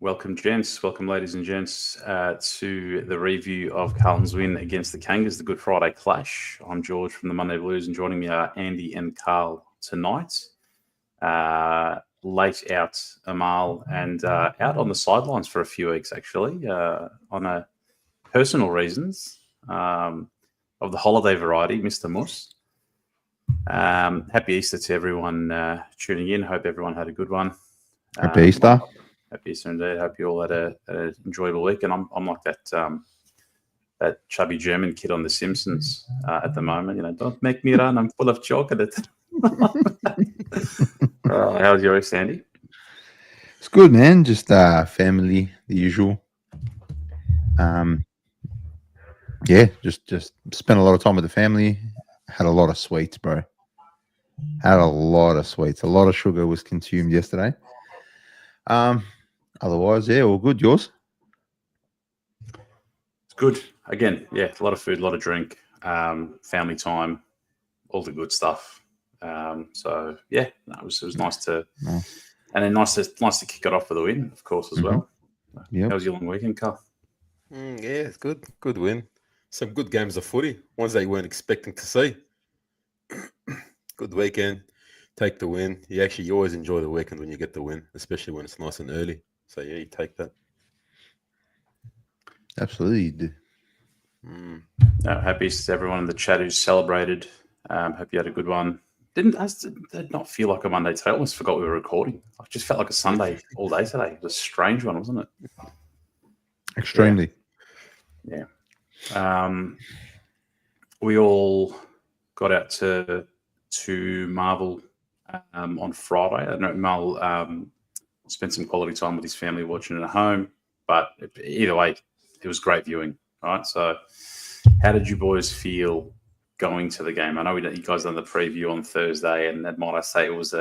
Welcome, gents. Welcome, ladies and gents, to the review of Carlton's win against the Kangas, the Good Friday clash. I'm George from the Monday Blues, and joining me are Andy and Carl tonight. Late out Amal, and out on the sidelines for a few weeks, actually, on personal reasons of the holiday variety, Mr. Moose. Happy Easter to everyone tuning in. Hope everyone had a good one. Happy Easter. Happy Easter indeed. Hope you all had an enjoyable week. And I'm like that chubby German kid on The Simpsons at the moment. You know, don't make me run. I'm full of chocolate. How's your week, Sandy? It's good, man. Just family, the usual. Yeah, just spent a lot of time with the family. Had a lot of sweets, bro. Had a lot of sweets. A lot of sugar was consumed yesterday. Otherwise, yeah, all good. Yours? It's good. Again, yeah, a lot of food, a lot of drink, family time, all the good stuff. So yeah, it was nice to, and then nice to kick it off with a win, of course, as well. Yep. How was your long weekend, Carl? Yeah, it's good. Good win. Some good games of footy, ones that you weren't expecting to see. Good weekend. Take the win. You always enjoy the weekend when you get the win, especially when it's nice and early. So yeah, you take that. Absolutely, you do. Happy to everyone in the chat who's celebrated. Hope you had a good one. Did not feel like a Monday today. I almost forgot we were recording. I just felt like a Sunday all day today. It was a strange one, wasn't it? Extremely. Yeah. We all got out to Marvel on Friday. I know Mal spent some quality time with his family watching it at home, but either way, it was great viewing. All right. So, how did you boys feel going to the game? I know you guys done the preview on Thursday, and might I say it was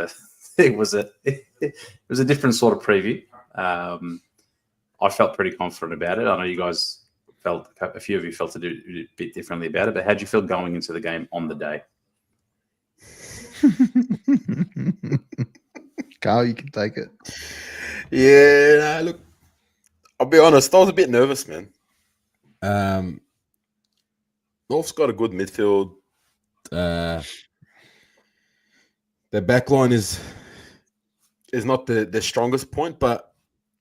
a different sort of preview. I felt pretty confident about it. I know you guys a few of you felt a bit differently about it, but how did you feel going into the game on the day? Carl, you can take it. Yeah, look, I'll be honest, I was a bit nervous, man. North's got a good midfield. Their backline is not the strongest point, but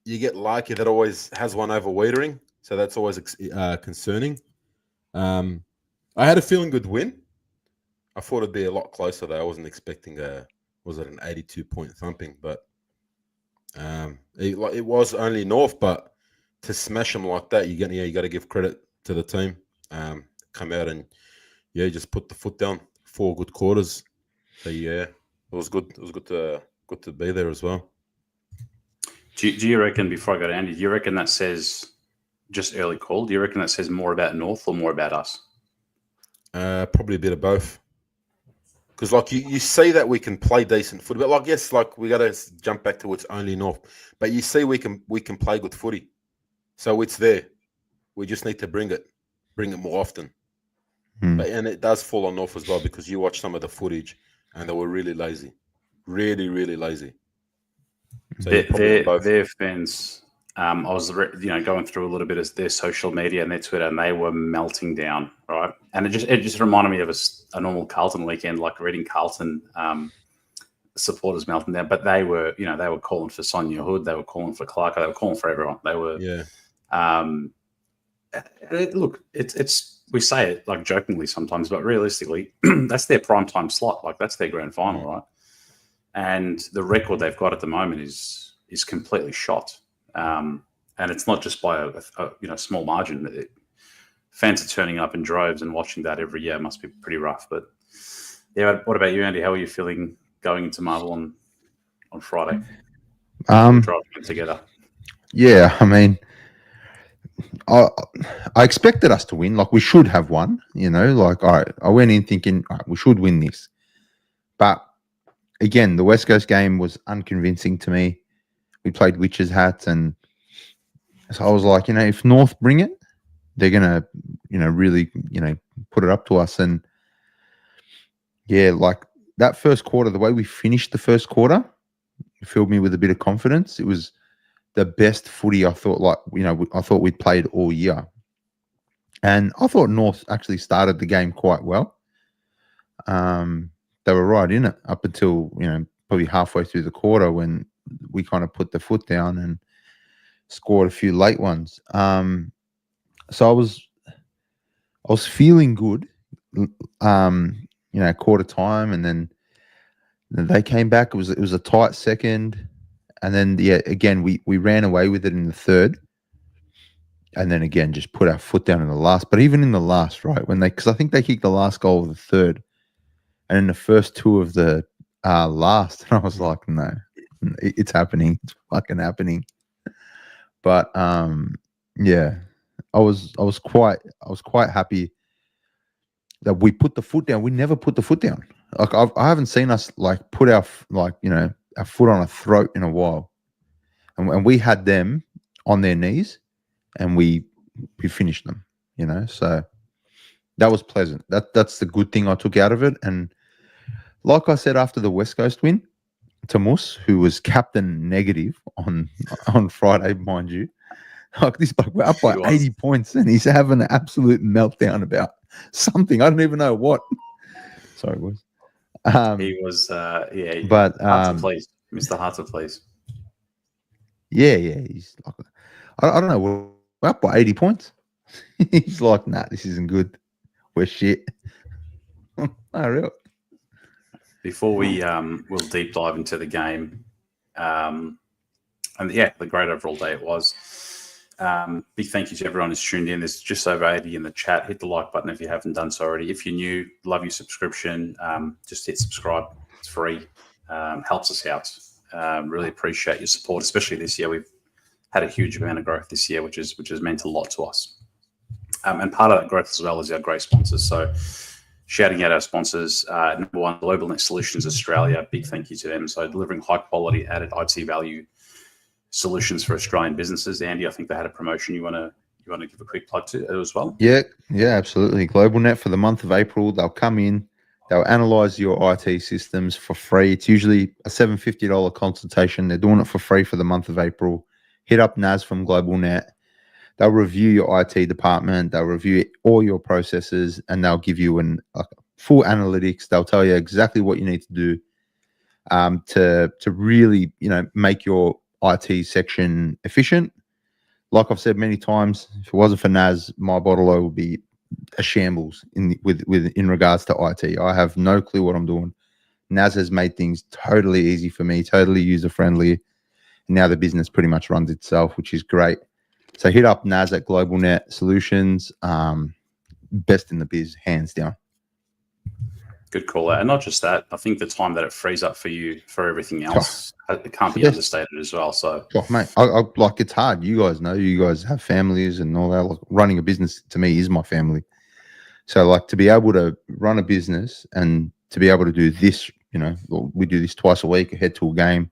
you get Larky that always has one over Wiedering, so that's always concerning. I had a feeling good win. I thought it'd be a lot closer though. I wasn't expecting an 82-point thumping, but it was only North. But to smash them like that, you got to give credit to the team. Come out and just put the foot down. 4 good quarters. So yeah, it was good. It was good to be there as well. Do you reckon, before I go to Andy, do you reckon that says just early call? Do you reckon that says more about North or more about us? Probably a bit of both. Because like you see that we can play decent footy, but like yes, like we got to jump back to it's only North. But you see we can play good footy, so it's there. We just need to bring it more often. And it does fall on North as well, because you watch some of the footage and they were really lazy, really lazy. So their fans. I was going through a little bit of their social media and their Twitter, and they were melting down, right? And it just reminded me of a normal Carlton weekend, like reading Carlton supporters melting down. But they were calling for Sonia Hood, they were calling for Clark, they were calling for everyone. They were look, it's we say it like jokingly sometimes, but realistically, that's their primetime slot. Like that's their grand final, right? And the record they've got at the moment is completely shot. And it's not just by a small margin. Fans are turning up in droves, and watching that every year must be pretty rough. But yeah, what about you, Andy? How are you feeling going into Marvel on Friday? Driving it together. Yeah, I mean, I expected us to win. Like we should have won. Like I went in thinking we should win this. But again, the West Coast game was unconvincing to me. We played witches' hats, and so I was like, if North bring it, they're gonna, really, put it up to us. And yeah, like that first quarter, the way we finished the first quarter, it filled me with a bit of confidence. It was the best footy I thought, I thought we'd played all year. And I thought North actually started the game quite well. They were right in it up until, probably halfway through the quarter when we kind of put the foot down and scored a few late ones. So I was feeling good, quarter time, and then they came back. It was a tight second. And then, again, we ran away with it in the third. And then, again, just put our foot down in the last. But even in the last, right, because I think they kicked the last goal of the third. And in the first two of the last, and I was like, no, it's happening. It's fucking happening. But, I was quite happy that we put the foot down. We never put the foot down. Like, I haven't seen us, put our foot on a throat in a while. And we had them on their knees, and we finished them, So that was pleasant. That's the good thing I took out of it. And like I said, after the West Coast win, Tamus, who was captain negative on Friday, mind you, like this bloke, we're up by 80 points, and he's having an absolute meltdown about something. I don't even know what. Sorry, boys. He was, but hard to please, Mr. Hard to please. Yeah, he's like, I don't know. We're up by 80 points. He's like, nah, this isn't good. We're shit. Oh, real. Before we will deep dive into the game, and the great overall day it was. Big thank you to everyone who's tuned in. There's just over 80 in the chat. Hit the like button if you haven't done so already. If you're new, love your subscription. Just hit subscribe. It's free. Helps us out. Really appreciate your support, especially this year. We've had a huge amount of growth this year, which has meant a lot to us. And part of that growth as well is our great sponsors. So shouting out our sponsors, number one, Globalnet Solutions Australia. Big thank you to them. So delivering high quality added IT value solutions for Australian businesses. Andy, I think they had a promotion you want to give a quick plug to as well? Yeah, absolutely. Globalnet for the month of April. They'll come in, they'll analyze your IT systems for free. It's usually a $750 consultation. They're doing it for free for the month of April. Hit up Naz from Globalnet. They'll review your IT department. They'll review all your processes, and they'll give you full analytics. They'll tell you exactly what you need to do to really, make your IT section efficient. Like I've said many times, if it wasn't for Naz, my bottle would be a shambles in regards to IT. I have no clue what I'm doing. Naz has made things totally easy for me, totally user friendly. Now the business pretty much runs itself, which is great. So hit up Naz at Globalnet Solutions. Best in the biz, hands down. Good call out. And not just that, I think the time that it frees up for you for everything else, it can't be understated as well. So, mate, I like, it's hard. You guys know, you guys have families and all that. Like, running a business to me is my family. So, like, to be able to run a business and to be able to do this, we do this twice a week, head to a game.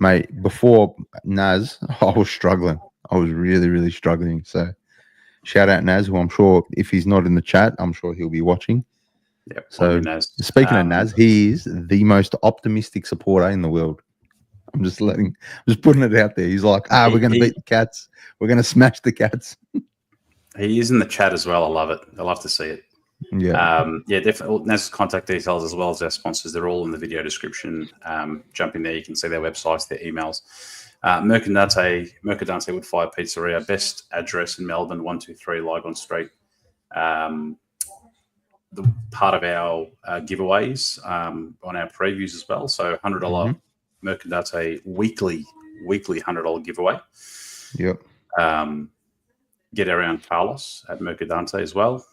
Mate, before Naz, I was struggling. I was really, really struggling. So, shout out Naz, who I'm sure, if he's not in the chat, I'm sure he'll be watching. Yeah. So, speaking of Naz, he is the most optimistic supporter in the world. I'm just putting it out there. He's like, we're going to beat the Cats. We're going to smash the Cats. He is in the chat as well. I love it. I love to see it. Yeah. Definitely. Naz's contact details as well as our sponsors, they're all in the video description. Jump in there. You can see their websites, their emails. Mercadante Woodfire Pizzeria, best address in Melbourne, 123 Lygon Street. The part of our giveaways on our previews as well. So $100 Mercadante weekly $100 giveaway. Yep. Get around Carlos at Mercadante as well.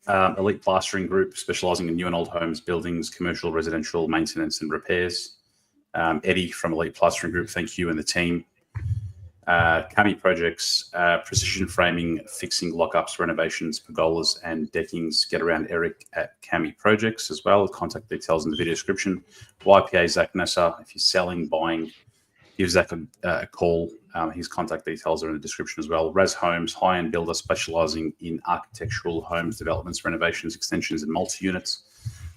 Elite Plastering Group, specialising in new and old homes, buildings, commercial, residential, maintenance and repairs. Eddie from Elite Plastering Group, thank you and the team. Cami Projects, precision framing, fixing lockups, renovations, pergolas and deckings. Get around Eric at Cami Projects as well. Contact details in the video description. YPA Zak Nasser, if you're selling, buying, give Zach a call. His contact details are in the description as well. RAZ Homes, high-end builder specialising in architectural homes, developments, renovations, extensions and multi-units.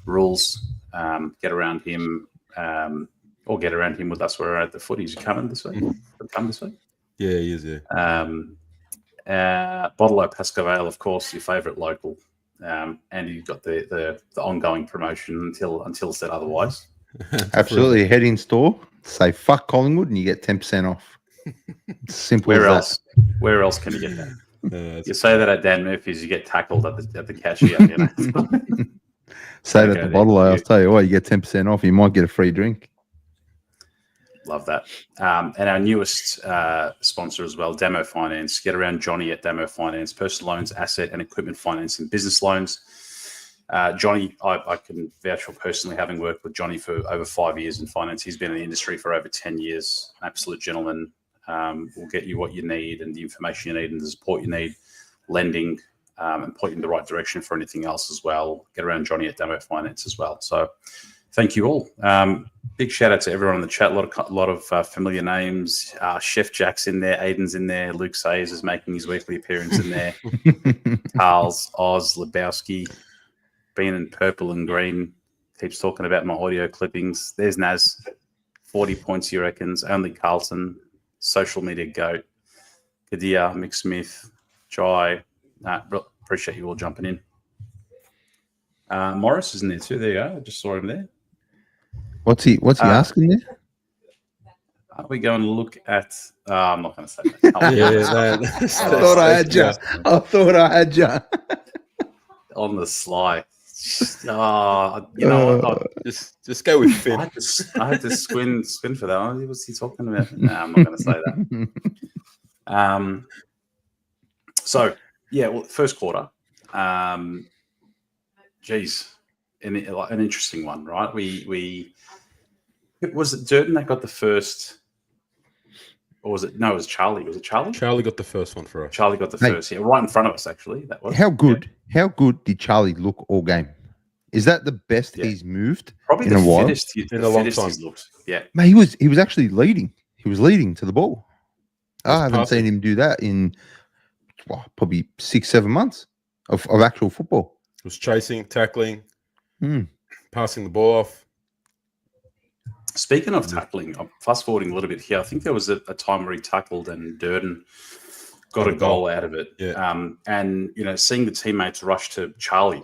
Rules, get around him. or get around him with us. We're at the footies. You coming this week? Come this week? Yeah, he is. Yeah. Bottle Pascoe Vale, of course, your favourite local, and you've got the ongoing promotion until said otherwise. Absolutely. Head in store, say fuck Collingwood, and you get 10% off. Simple Where as else? Where else can you get that? That's You say that at Dan Murphy's, you get tackled at the cashier. You know? that. Say that Okay, the bottle, I'll tell you what, you get 10% off. You might get a free drink. Love that. And our newest sponsor as well, Demo Finance. Get around Johnny at Demo Finance. Personal loans, asset and equipment finance, and business loans. Johnny, I can vouch for personally having worked with Johnny for over 5 years in finance. He's been in the industry for over 10 years. An absolute gentleman. Will get you what you need and the information you need and the support you need, lending, and point you in the right direction for anything else as well. Get around Johnny at Demo Finance as well. So thank you all. Big shout out to everyone in the chat. A lot of familiar names. Chef Jack's in there. Aiden's in there. Luke Sayers is making his weekly appearance in there. Carl's, Oz, Lebowski, being in purple and green. Keeps talking about my audio clippings. There's Naz. 40 points, he reckons. Only Carlton. Social media goat. Kadia, Mick Smith, Jai. Appreciate you all jumping in. Morris is in there too. There you go. I just saw him there. What's he asking there? Are we going to look at? I'm not going to say that. I thought I had you. On the sly. You know, just go with Finn. I had to squint for that. What's he talking about? No, I'm not going to say that. So yeah, well, first quarter. Geez, an interesting one, right? Was it Durden that got the first, or was it? No, it was Charlie. Was it Charlie? Charlie got the first one for us. Charlie got the first. Yeah, right in front of us. Actually, that was how good. Yeah. How good did Charlie look all game? Is that the best he's moved? Probably in the a while. Fittest in a long time. He's looked. Yeah, mate, he was actually leading. He was leading to the ball. I haven't seen him do that in probably 6-7 months of actual football. It was chasing, tackling, passing the ball off. Speaking of tackling, I'm fast forwarding a little bit here. I think there was a time where he tackled and Durden got a goal out of it. Yeah. And seeing the teammates rush to Charlie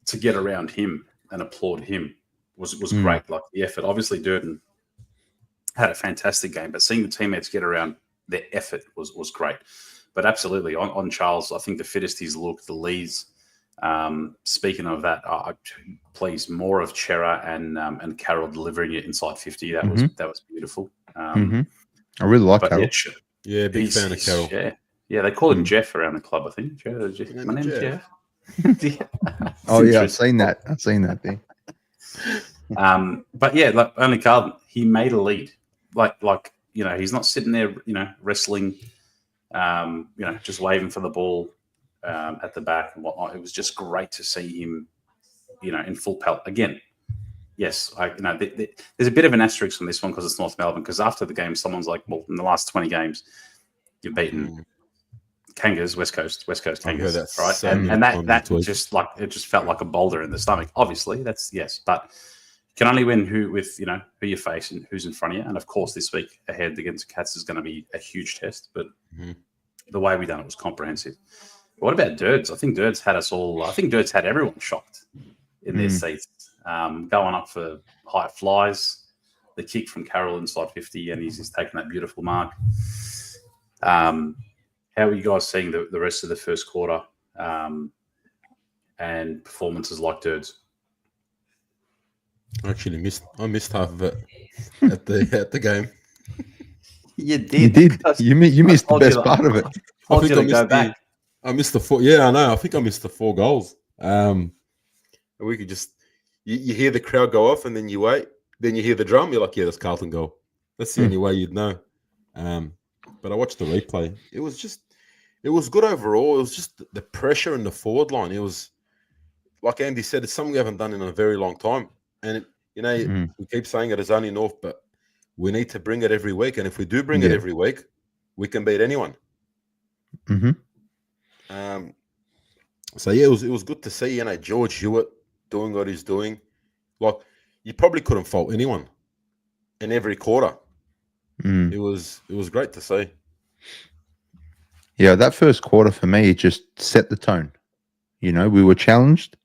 to get around him and applaud him was great. Like the effort. Obviously, Durden had a fantastic game, but seeing the teammates get around their effort was great. But absolutely, on Charles, I think the fittest he's looked, the Lees. Speaking of that, please more of Chera and Carroll delivering it inside 50. That was beautiful. I really like Carroll. Yeah, big fan of Carroll. Yeah, they call him Jeff around the club. I think Jeff. My name's Jeff. Oh yeah, I've seen that thing. But yeah, like only Carlton, he made a lead. Like he's not sitting there, wrestling, just waving for the ball at the back and whatnot. It was just great to see him, in full pelt again. Yes, there's a bit of an asterisk on this one because it's North Melbourne. Because after the game, someone's like, "Well, in the last 20 games, you've beaten Kangas, West Coast Kangas, right?" And that just felt like a boulder in the stomach. Obviously, but you can only win who you face and who's in front of you. And of course, this week ahead against Cats is going to be a huge test. But the way we done it was comprehensive. What about Dirds? I think Dirds had us all. I think Dirds had everyone shocked in their seats. Going up for high flies, the kick from Carroll inside 50, and he's taken that beautiful mark. How are you guys seeing the rest of the first quarter and performances like Dirds? I missed half of it at the game. You did. You missed the best part of it. I missed the 4. Yeah, I know. I think I missed the 4 goals. We could just you hear the crowd go off, and then you wait. Then you hear the drum. You're like, yeah, that's Carlton goal. That's the only way you'd know. But I watched the replay. It was good overall. It was just the pressure in the forward line. It was like Andy said, it's something we haven't done in a very long time. And we keep saying it is only North, but we need to bring it every week. And if we do bring it every week, we can beat anyone. So yeah, it was good to see George Hewitt doing what he's doing. Like, you probably couldn't fault anyone in every quarter. Mm. It was great to see. Yeah, that first quarter for me, it just set the tone. You know, we were challenged,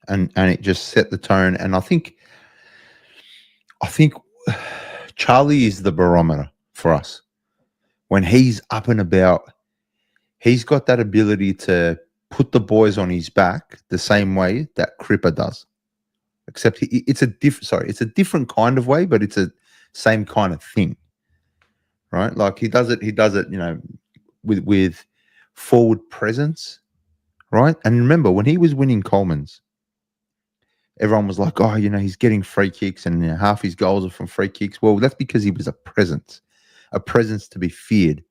and it just set the tone. And I think Charlie is the barometer for us. When he's up and about, he's got that ability to put the boys on his back the same way that Cripper does. Except it's a different kind of way, but it's a same kind of thing, right? Like he does it, you know, with forward presence, right? And remember when he was winning Coleman's, everyone was like, "Oh, you know, he's getting free kicks, and you know, half his goals are from free kicks." Well, that's because he was a presence to be feared.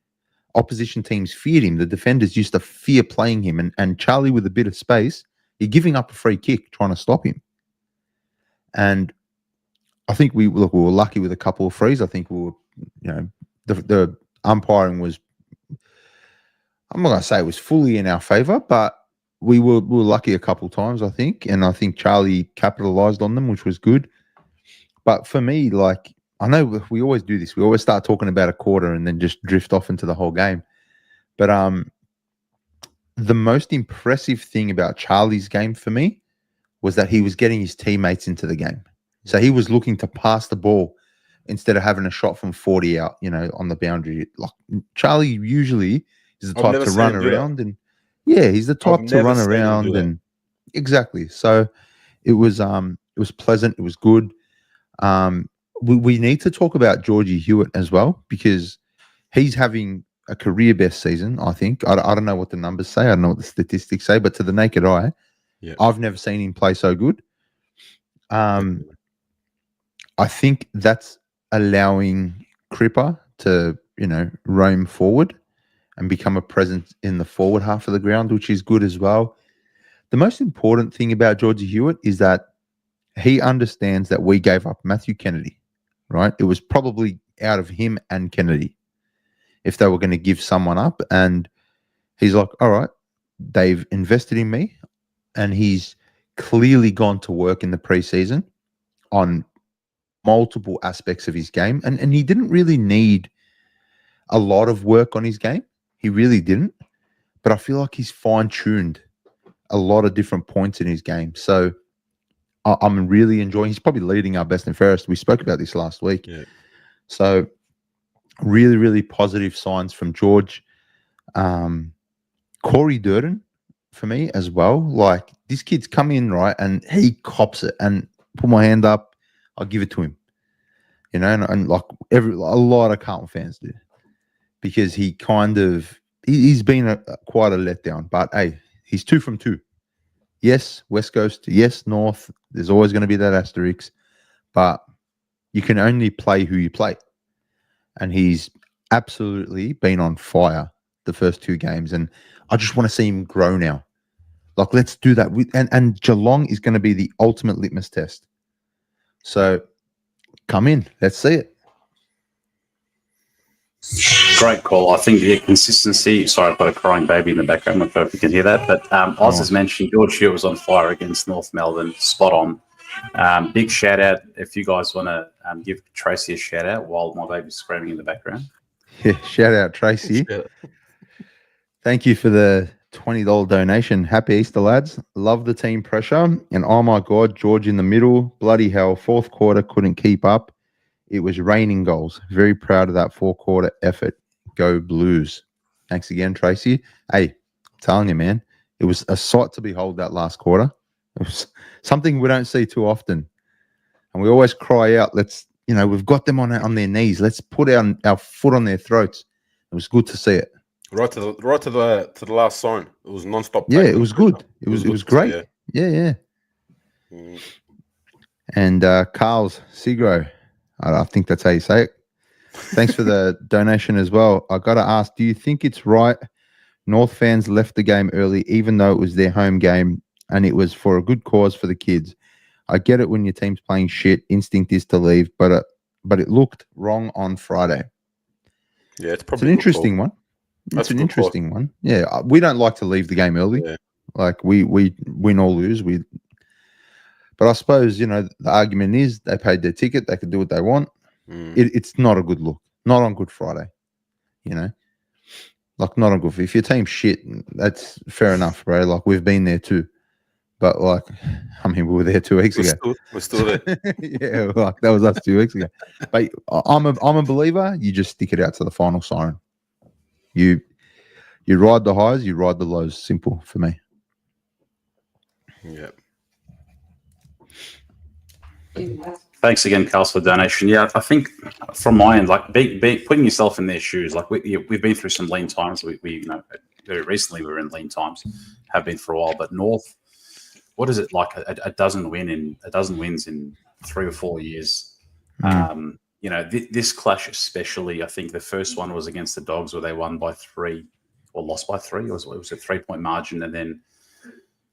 Opposition teams feared him. The defenders used to fear playing him, and Charlie with a bit of space, you're giving up a free kick trying to stop him. And I think we were lucky with a couple of frees. I think we were, you know, the umpiring was, I'm not going to say it was fully in our favour, but we were lucky a couple of times, I think. And I think Charlie capitalised on them, which was good. But for me, like, I know we always do this. We always start talking about a quarter and then just drift off into the whole game. But the most impressive thing about Charlie's game for me was that he was getting his teammates into the game. So he was looking to pass the ball instead of having a shot from 40 out, you know, on the boundary. Like Charlie usually is the type to run around, and yeah, he's the type to run around, and exactly. So it was pleasant. It was good. We need to talk about Georgie Hewitt as well, because he's having a career best season, I think. I don't know what the numbers say. I don't know what the statistics say, but to the naked eye, I've never seen him play so good. I think that's allowing Cripper to, you know, roam forward and become a presence in the forward half of the ground, which is good as well. The most important thing about Georgie Hewitt is that he understands that we gave up Matthew Kennedy, right? It was probably out of him and Kennedy if they were going to give someone up. And he's like, all right, they've invested in me. And he's clearly gone to work in the preseason on multiple aspects of his game. And he didn't really need a lot of work on his game. He really didn't. But I feel like he's fine-tuned a lot of different points in his game. So I'm really enjoying. He's probably leading our best and fairest. We spoke about this last week. Yeah. So really, really positive signs from George. Corey Durden for me as well. Like this kid's come in, right, and he cops it. And put my hand up, I'll give it to him. You know, and like a lot of Carlton fans do, because he kind of he's been quite a letdown. But hey, he's 2 from 2. Yes, West Coast. Yes, North. There's always going to be that asterisk, but you can only play who you play. And he's absolutely been on fire the first 2 games, and I just want to see him grow now. Like, let's do that. And Geelong is going to be the ultimate litmus test. So come in. Let's see it. Great call. I think the consistency. Sorry, I've got a crying baby in the background. I'm not sure if you can hear that. But Oz has mentioned George Hewitt was on fire against North Melbourne. Spot on. Big shout out if you guys want to give Tracy a shout out while my baby's screaming in the background. Yeah, shout out Tracy. Thank you for the $20 donation. Happy Easter, lads. Love the team pressure. And oh my God, George in the middle. Bloody hell. 4th quarter couldn't keep up. It was raining goals. Very proud of that 4-quarter effort. Go Blues. Thanks again, Tracy. Hey, I'm telling you, man, it was a sight to behold that last quarter. It was something we don't see too often. And we always cry out, we've got them on their knees. Let's put our foot on their throats. It was good to see it. Right to the last sign. It was non-stop. Yeah, it was good. It was great. Yeah. Mm. And Carl's Segro. I think that's how you say it. Thanks for the donation as well. I got to ask, do you think it's right North fans left the game early, even though it was their home game and it was for a good cause for the kids? I get it when your team's playing shit. Instinct is to leave, but it looked wrong on Friday. Yeah, it's probably an interesting one. It's an interesting one. Yeah, we don't like to leave the game early. Yeah. Like we win or lose. But I suppose, the argument is they paid their ticket. They could do what they want. it's not a good look. Not on Good Friday, you know. Like, not on good. If your team's shit, that's fair enough, bro. Like, we've been there too. But, like, I mean, we were there 2 weeks ago. We're still there. Yeah, like that was us 2 weeks ago. But I'm a believer. You just stick it out to the final siren. You ride the highs, you ride the lows. Simple for me. Yeah. Thanks again, Carl, for the donation. Yeah, I think from my end, like putting yourself in their shoes, like we've been through some lean times. We you know, very recently we were in lean times, have been for a while. But North, what is it like? A dozen wins in 3 or 4 years. You know, this clash especially. I think the first one was against the Dogs, where they won by 3 or lost by 3. It was a 3-point margin, and then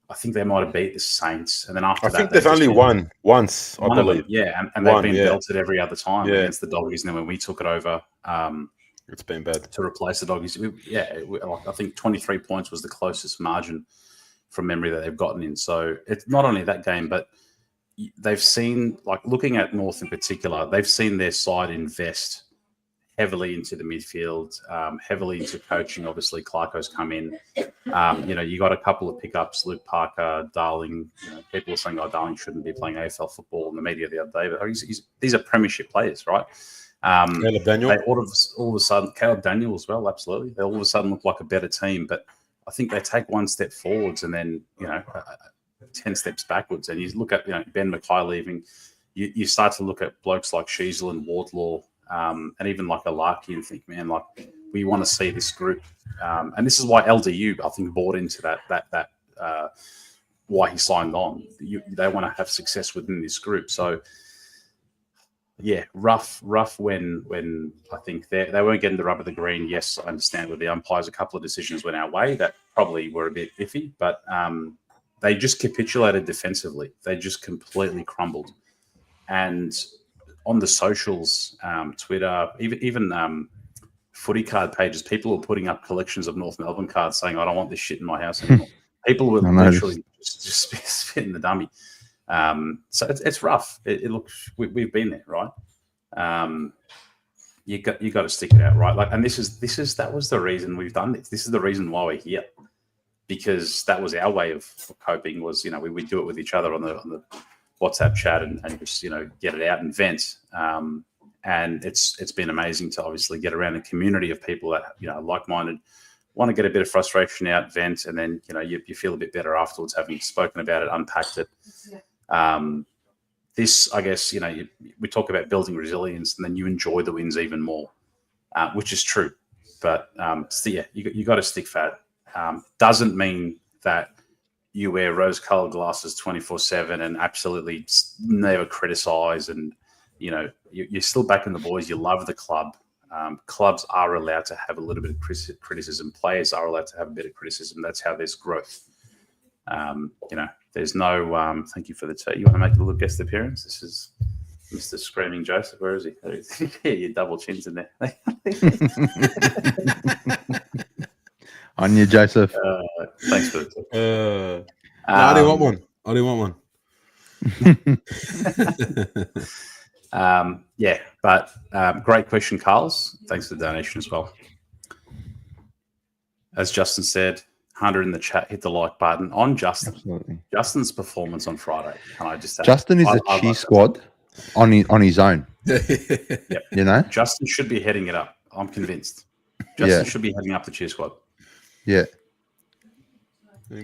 I think they might have beat the Saints, and then after that, I think they've only won once, I believe. And they've been belted every other time against the Doggies. And then when we took it over, it's been bad to replace the Doggies. I think 23 points was the closest margin from memory that they've gotten in. So it's not only that game, but they've seen, like, looking at North in particular, they've seen their side invest heavily into the midfield, heavily into coaching. Obviously, Clarko's come in. You know, you got a couple of pickups, Luke Parker, Darling. You know, people are saying, Darling shouldn't be playing AFL football in the media the other day. But these are premiership players, right? Caleb Daniel. They all of a sudden, Caleb Daniel as well, absolutely. They all of a sudden look like a better team. But I think they take one step forwards and then, 10 steps backwards. And you look at, Ben Mackay leaving. You start to look at blokes like Sheasel and Wardlaw, and even like Alarky, and think, man, like, we want to see this group. And this is why LDU, I think, bought into that why he signed on. They want to have success within this group. So, yeah, rough when I think they weren't getting the rub of the green. Yes, I understand with the umpires, a couple of decisions went our way that probably were a bit iffy, but they just capitulated defensively. They just completely crumbled. And on the socials, Twitter, even footy card pages, people were putting up collections of North Melbourne cards saying, I don't want this shit in my house anymore. People were literally just spitting the dummy. So it's rough. It looks, we've been there, right? You got to stick it out, right? Like, and that was the reason we've done this. This is the reason why we're here, because that was our way of coping. Was we do it with each other on the WhatsApp chat and just get it out and vent. And it's been amazing to obviously get around a community of people that like-minded, want to get a bit of frustration out, vent, and then you feel a bit better afterwards, having spoken about it, unpacked it. This, I guess, we talk about building resilience, and then you enjoy the wins even more, which is true. But you got to stick fat. Doesn't mean that you wear rose-colored glasses 24/7 and absolutely never criticize, and you're still backing the boys. You love the club. Clubs are allowed to have a little bit of criticism. Players are allowed to have a bit of criticism. That's how there's growth. There's no thank you for the tea. You want to make a little guest appearance? This is Mr. Screaming Joseph. Where is he? Yeah, your double chins in there. On you, Joseph. Thanks for the tea. No, I didn't want one. But great question, Carls. Thanks for the donation as well. As Justin said, 100 in the chat, hit the like button on Justin. Absolutely. Justin's performance on Friday. Can I just say, Justin is a cheer squad on his own. Yep. Justin should be heading it up. I'm convinced. Justin should be heading up the cheer squad. Yeah.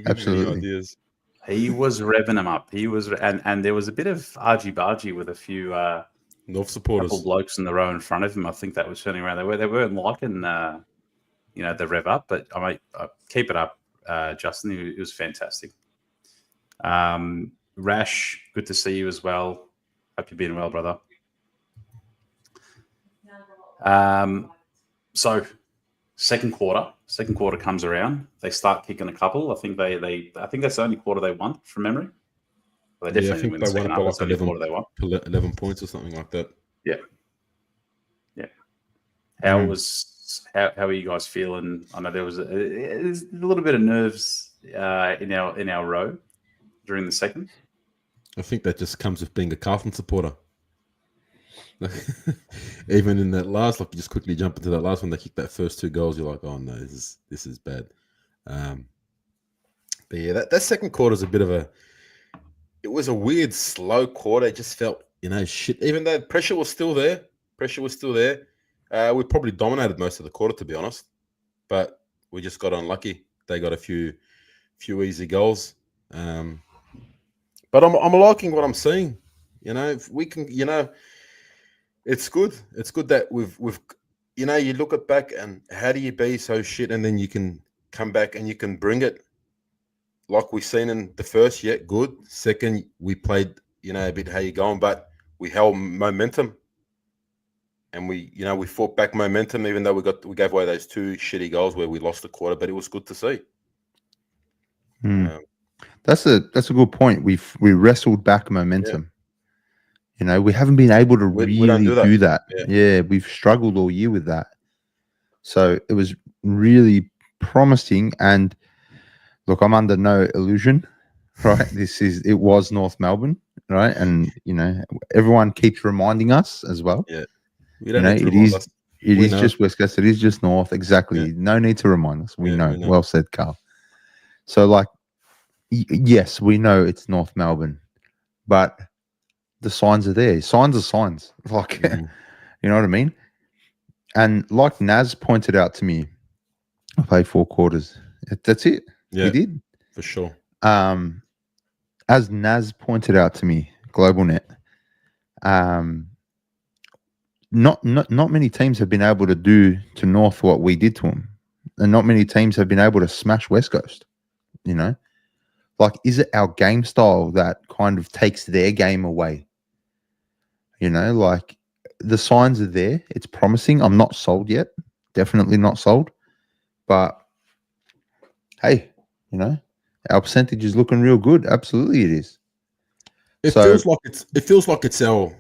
Absolutely. He was revving them up. He was, and there was a bit of argy-bargy with a few North supporters, couple blokes in the row in front of him. I think that was turning around. They weren't liking the rev up, but I might keep it up, Justin. It was fantastic. Rash, good to see you as well. Hope you're being well, brother. So second quarter comes around. They start kicking a couple. I think I think that's the only quarter they won from memory. Well, they definitely win the second half. That's the only quarter they won. 11 points or something like that. Yeah. How are you guys feeling? I know there was a little bit of nerves in our row during the second. I think that just comes with being a Carlton supporter. Even in that last, like, you just quickly jump into that last one. They kicked that first 2 goals. You're like, oh no, this is bad. But yeah, that second quarter is a bit of a. It was a weird, slow quarter. It just felt, shit. Even though pressure was still there, we probably dominated most of the quarter, to be honest. But we just got unlucky. They got a few easy goals. But I'm liking what I'm seeing. If we can, it's good. It's good that we've you look at back and how do you be so shit, and then you can come back and you can bring it. Like we've seen in the first, good. Second, we played, a bit how you going, but we held momentum, and we fought back momentum, even though we gave away those 2 shitty goals where we lost the quarter. But it was good to see. That's a good point. We wrestled back momentum. Yeah. We haven't been able to really do that. Yeah, we've struggled all year with that. So it was really promising. And look, I'm under no illusion, right? It was North Melbourne, right? And everyone keeps reminding us as well. Yeah, it is just West Coast. It is just North. Exactly. Yeah. No need to remind us. We know. Well said, Carl. So, like, yes, we know it's North Melbourne, but the signs are there. Signs are signs. Like, you know what I mean? And like Naz pointed out to me, I played 4 quarters. That's it. Yeah, he did. For sure. As Naz pointed out to me, Globalnet, not many teams have been able to do to North what we did to them. And not many teams have been able to smash West Coast, Like, is it our game style that kind of takes their game away? Like, the signs are there. It's promising. I'm not sold yet. Definitely not sold. But, hey, our percentage is looking real good. Absolutely it is. It feels like it's our,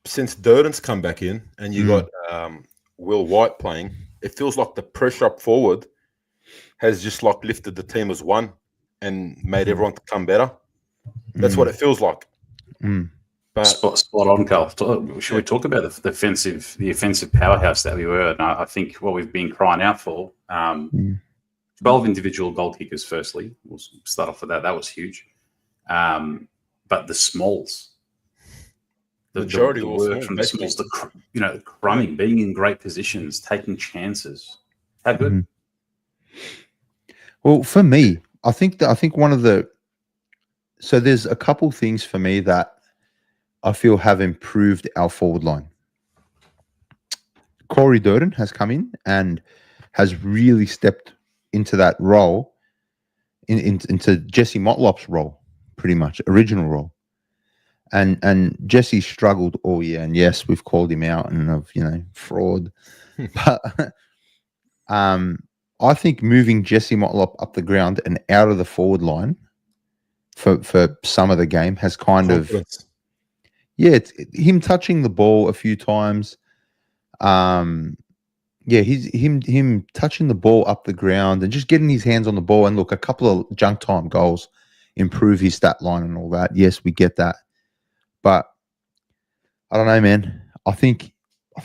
since Durden's come back in and you got Will White playing, it feels like the pressure up forward has just like lifted the team as one and made everyone come better. That's what it feels like. But spot on, Carl. Should we talk about the offensive powerhouse that we were? And I think what we've been crying out for, 12 individual goal kickers, firstly. We'll start off with that. That was huge. But the smalls, the majority of work from the smalls, the crumbing, being in great positions, taking chances. How good? Well, for me, I think one of the, so there's a couple things for me that I feel have improved our forward line. Corey Durden has come in and has really stepped into that role, into Jesse Motlop's role, pretty much original role. And Jesse struggled all year, and yes, we've called him out and of fraud, but I think moving Jesse Motlop up the ground and out of the forward line for some of the game has kind of, it's him touching the ball a few times. He's him touching the ball up the ground and just getting his hands on the ball. And look, a couple of junk time goals improve his stat line and all that. Yes, we get that, but I don't know, man. I think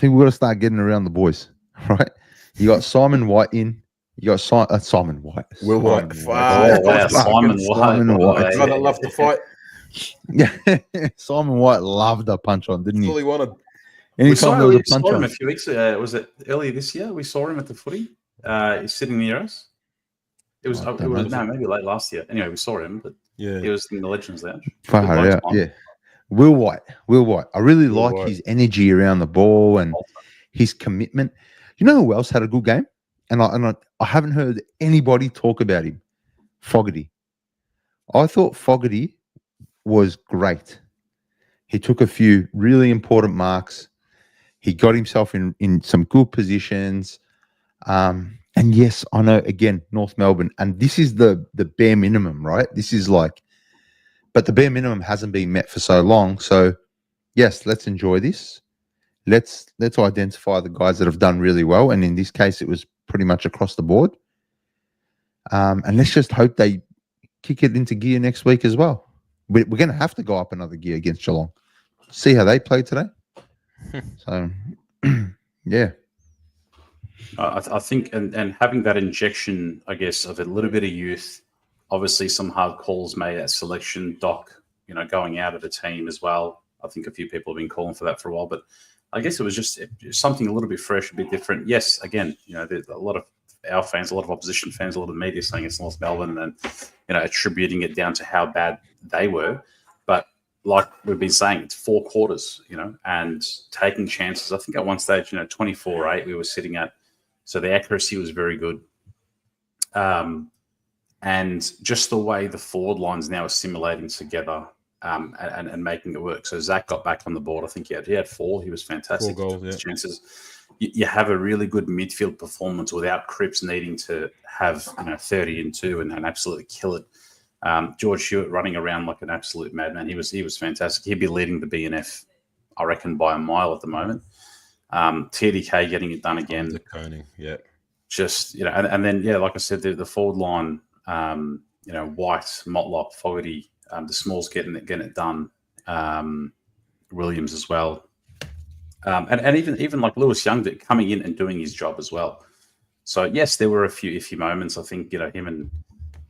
we've got to start getting around the boys, right? You got Simon White in. You got Simon White. Will White. Simon White. I love to fight. Yeah, Simon White loved a punch on, didn't he? All he wanted. We saw him a few weeks ago. Was it earlier this year? We saw him at the footy. He's sitting near us. It was maybe late last year. Anyway, we saw him, but he was in the Legends Lounge. Yeah. Will White. I really like his energy around the ball and his commitment. You know who else had a good game? And I haven't heard anybody talk about him. Fogarty. I thought Fogarty was great. He took a few really important marks. He got himself in some good positions. And yes, I know, again, North Melbourne. And this is the bare minimum, right? This is like, but the bare minimum hasn't been met for so long. So, yes, let's enjoy this. Let's identify the guys that have done really well. And in this case, it was pretty much across the board. And let's just hope they kick it into gear next week as well. We're going to have to go up another gear against Geelong. See how they play today. So, yeah. I think, and having that injection, I guess, of a little bit of youth, obviously some hard calls made at selection, Doc, going out of the team as well. I think a few people have been calling for that for a while, but I guess it was just something a little bit fresh, a bit different. Yes, again, there's a lot of our fans, a lot of opposition fans, a lot of media saying it's North Melbourne and, attributing it down to how bad they were. But like we've been saying, it's 4 quarters, and taking chances. I think at one stage, 24-8 we were sitting at. So the accuracy was very good. And just the way the forward line's now assimilating together and making it work. So Zach got back on the board. I think he had 4. He was fantastic. 4 goals, yeah. Chances. You have a really good midfield performance without Cripps needing to have 30 and 2 and absolutely kill it. George Hewitt running around like an absolute madman. He was fantastic. He'd be leading the BNF, I reckon, by a mile at the moment. TDK getting it done again. The Koning, yeah. Just, and then, like I said, the forward line, White, Motlop, Fogarty, the Smalls getting it done. Williams as well. And even like Lewis Young coming in and doing his job as well. So, yes, there were a few iffy moments. I think, him and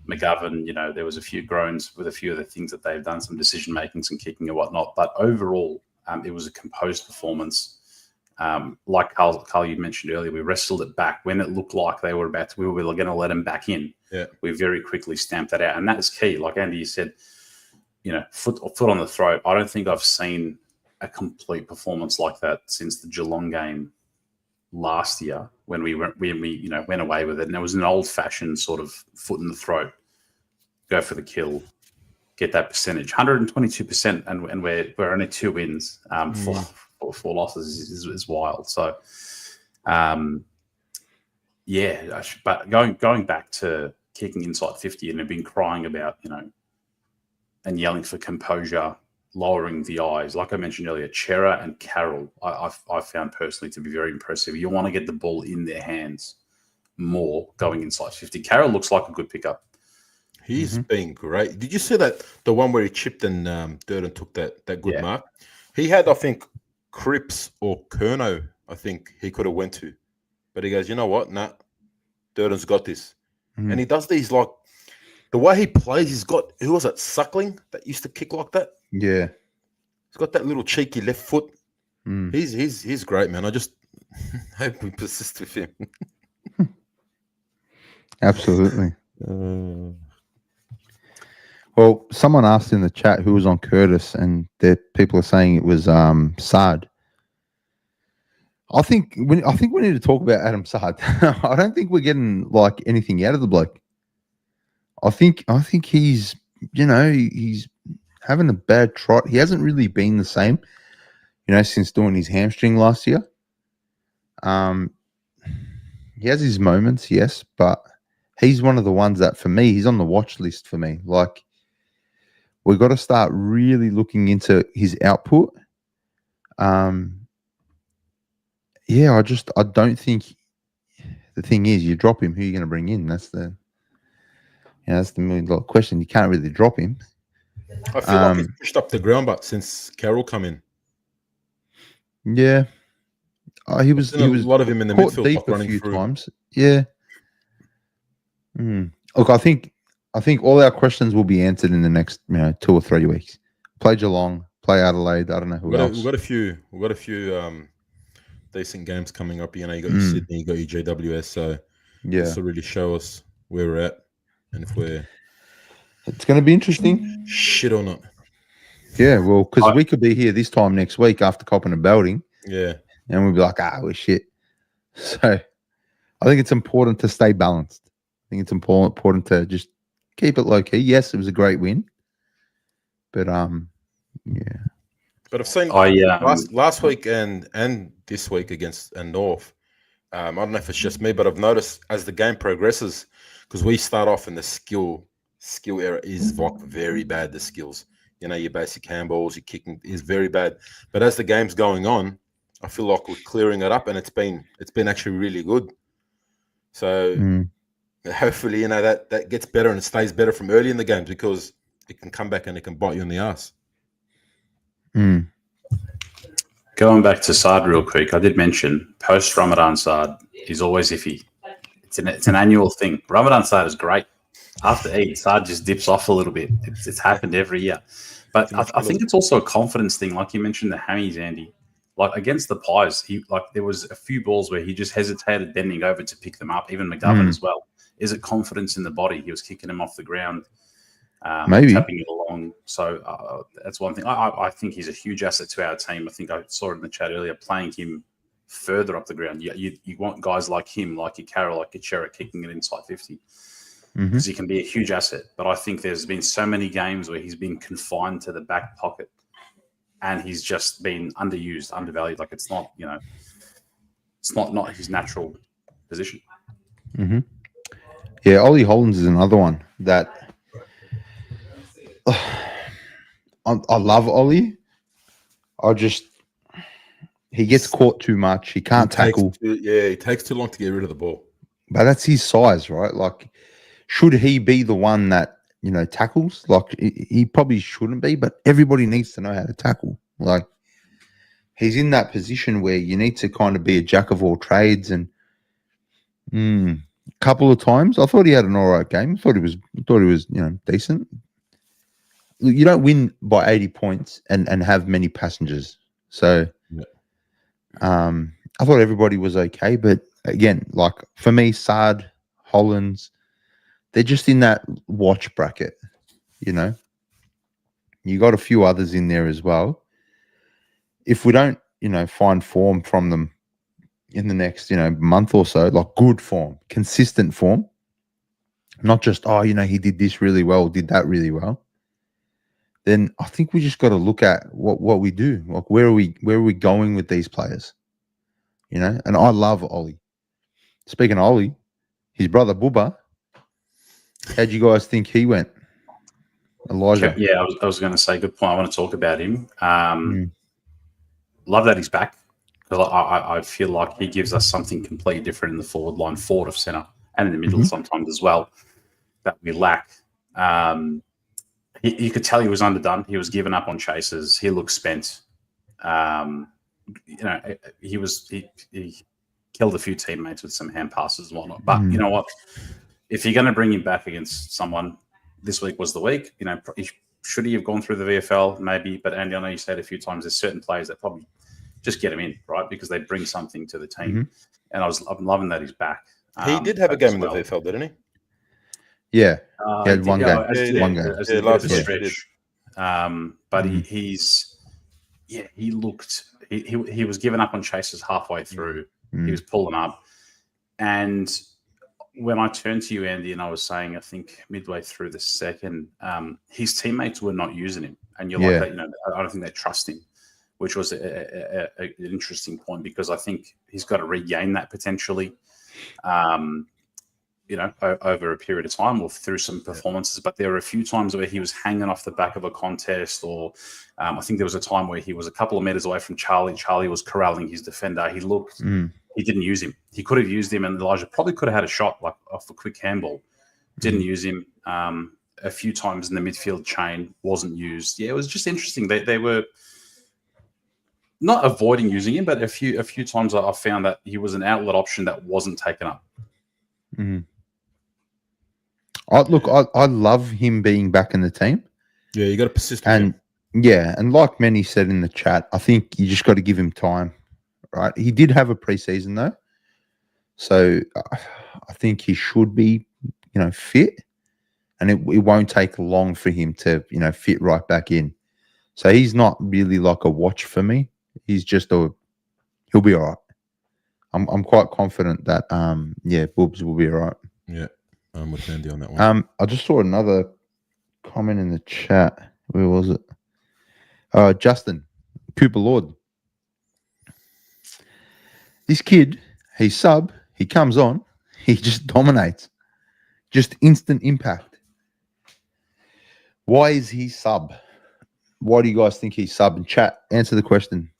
McGovern, there was a few groans with a few of the things that they've done, some decision-making, some kicking and whatnot. But overall, it was a composed performance. Like Carl, you mentioned earlier, we wrestled it back when it looked like we were going to let them back in. Yeah, we very quickly stamped that out, and that is key. Like Andy, you said, foot on the throat. I don't think I've seen a complete performance like that since the Geelong game last year when we went away with it, and it was an old-fashioned sort of foot in the throat, go for the kill, get that percentage, 122%, and we're only 2 wins, 4 losses is wild. So, but going back to kicking inside 50, and I've been crying about, and yelling for composure, lowering the eyes. Like I mentioned earlier, Chera and Carroll, I found personally to be very impressive. You want to get the ball in their hands more going inside 50. Carroll looks like a good pickup. He's been great. Did you see that the one where he chipped and Durden took that good mark? He had, I think, Cripps or Kerno, I think he could have went to. But he goes, you know what? Nah, Durden's got this. And he does these, like, the way he plays, he's got, who was it, Suckling that used to kick like that? Yeah. He's got that little cheeky left foot. He's great, man. I just hope we persist with him. Absolutely. Well, someone asked in the chat who was on Curtis, and people are saying it was Saad. I think we need to talk about Adam Saad. I don't think we're getting like anything out of the bloke. I think he's he's having a bad trot. He hasn't really been the same, since doing his hamstring last year. He has his moments, yes, but he's one of the ones that, for me, he's on the watch list for me. Like, we've got to start really looking into his output. I don't think the thing is, you drop him, who are you going to bring in? That's the $1,000,000 question. You can't really drop him. I feel like he's pushed up the ground, but since Carroll come in, he was a lot of him in the midfield, deep like a running few through. times. Yeah. Look, I think all our questions will be answered in the next 2 or 3 weeks. Play Geelong, play Adelaide. I don't know who else. We've got a few decent games coming up. You got your Sydney, you got your GWS. So this will really show us where we're at and if we're. It's going to be interesting. Shit or not. Yeah, well, because we could be here this time next week after copping a belting. Yeah. And we'll be like, we're shit. So I think it's important to stay balanced. I think it's important to just keep it low key. Yes, it was a great win. But But I've seen last week and this week against North. I don't know if it's just me, but I've noticed as the game progresses, because we start off in the skill area is very bad. The skills, your basic handballs, your kicking is very bad. But as the game's going on, I feel like we're clearing it up, and it's been actually really good. So hopefully, that gets better and it stays better from early in the games, because it can come back and it can bite you in the ass. Can Going back to Sard real quick, I did mention post-Ramadan Sard is always iffy. It's an annual thing. Ramadan Sard is great. After Eid, Sard just dips off a little bit. It's happened every year. But I think it's also a confidence thing. Like you mentioned the hammies, Andy. Like against the Pies, there was a few balls where he just hesitated bending over to pick them up, even McGovern as well. Is it confidence in the body? He was kicking him off the ground. Maybe tapping it along. So that's one thing. I think he's a huge asset to our team. I think I saw it in the chat earlier, playing him further up the ground. You want guys like him, like your Carroll, like your Chera, kicking it inside 50 because he can be a huge asset. But I think there's been so many games where he's been confined to the back pocket and he's just been underused, undervalued. Like it's not, it's not his natural position. Yeah, Ollie Hollins is another one that I love Ollie. He gets caught too much. He can't tackle. He takes too long to get rid of the ball. But that's his size, right? Like, should he be the one that, tackles? Like, he probably shouldn't be, but everybody needs to know how to tackle. Like, he's in that position where you need to kind of be a jack of all trades. And a couple of times, I thought he had an all right game. I thought he was, decent. You don't win by 80 points and have many passengers. So, I thought everybody was okay. But again, like for me, Sard, Hollins, they're just in that watch bracket, You got a few others in there as well. If we don't, find form from them in the next, month or so, like good form, consistent form, not just, he did this really well, did that really well, then I think we just got to look at what we do. Like, where are we going with these players? And I love Ollie. Speaking of Ollie, his brother Bubba, how'd you guys think he went? Elijah. Yeah, I was going to say, good point. I want to talk about him. Love that he's back because I feel like he gives us something completely different in the forward line, forward of centre, and in the middle sometimes as well, that we lack. You could tell he was underdone. He was giving up on chases. He looked spent. He killed a few teammates with some hand passes and whatnot. But you know what? If you're going to bring him back against someone, this week was the week. Should he have gone through the VFL? Maybe. But Andy, I know you said a few times there's certain players that probably just get him in, right? Because they bring something to the team. And I'm loving that he's back. He did have a game in the VFL, didn't he? Yeah. He had one game. One game. As a bit of a stretch. But he looked. He was giving up on chases halfway through. He was pulling up, and when I turned to you, Andy, and I was saying, I think midway through the second, his teammates were not using him, and you're like that. I don't think they trust him, which was an interesting point because I think he's got to regain that potentially. Over a period of time or through some performances. But there were a few times where he was hanging off the back of a contest or I think there was a time where he was a couple of meters away from Charlie. Charlie was corralling his defender. He looked, he didn't use him. He could have used him and Elijah probably could have had a shot like off a quick handball. Didn't use him. A few times in the midfield chain wasn't used. Yeah, it was just interesting. They were not avoiding using him, but a few times I found that he was an outlet option that wasn't taken up. I love him being back in the team. Yeah, you got to persist. And like many said in the chat, I think you just got to give him time, right? He did have a preseason though, so I think he should be, fit, and it won't take long for him to, fit right back in. So he's not really like a watch for me. He's just he'll be all right. I'm quite confident that Boobs will be all right. Yeah. I'm with Andy on that one. I just saw another comment in the chat. Where was it? Justin Cooper Lord. This kid, he's sub. He comes on. He just dominates. Just instant impact. Why is he sub? Why do you guys think he's sub? And chat, answer the question.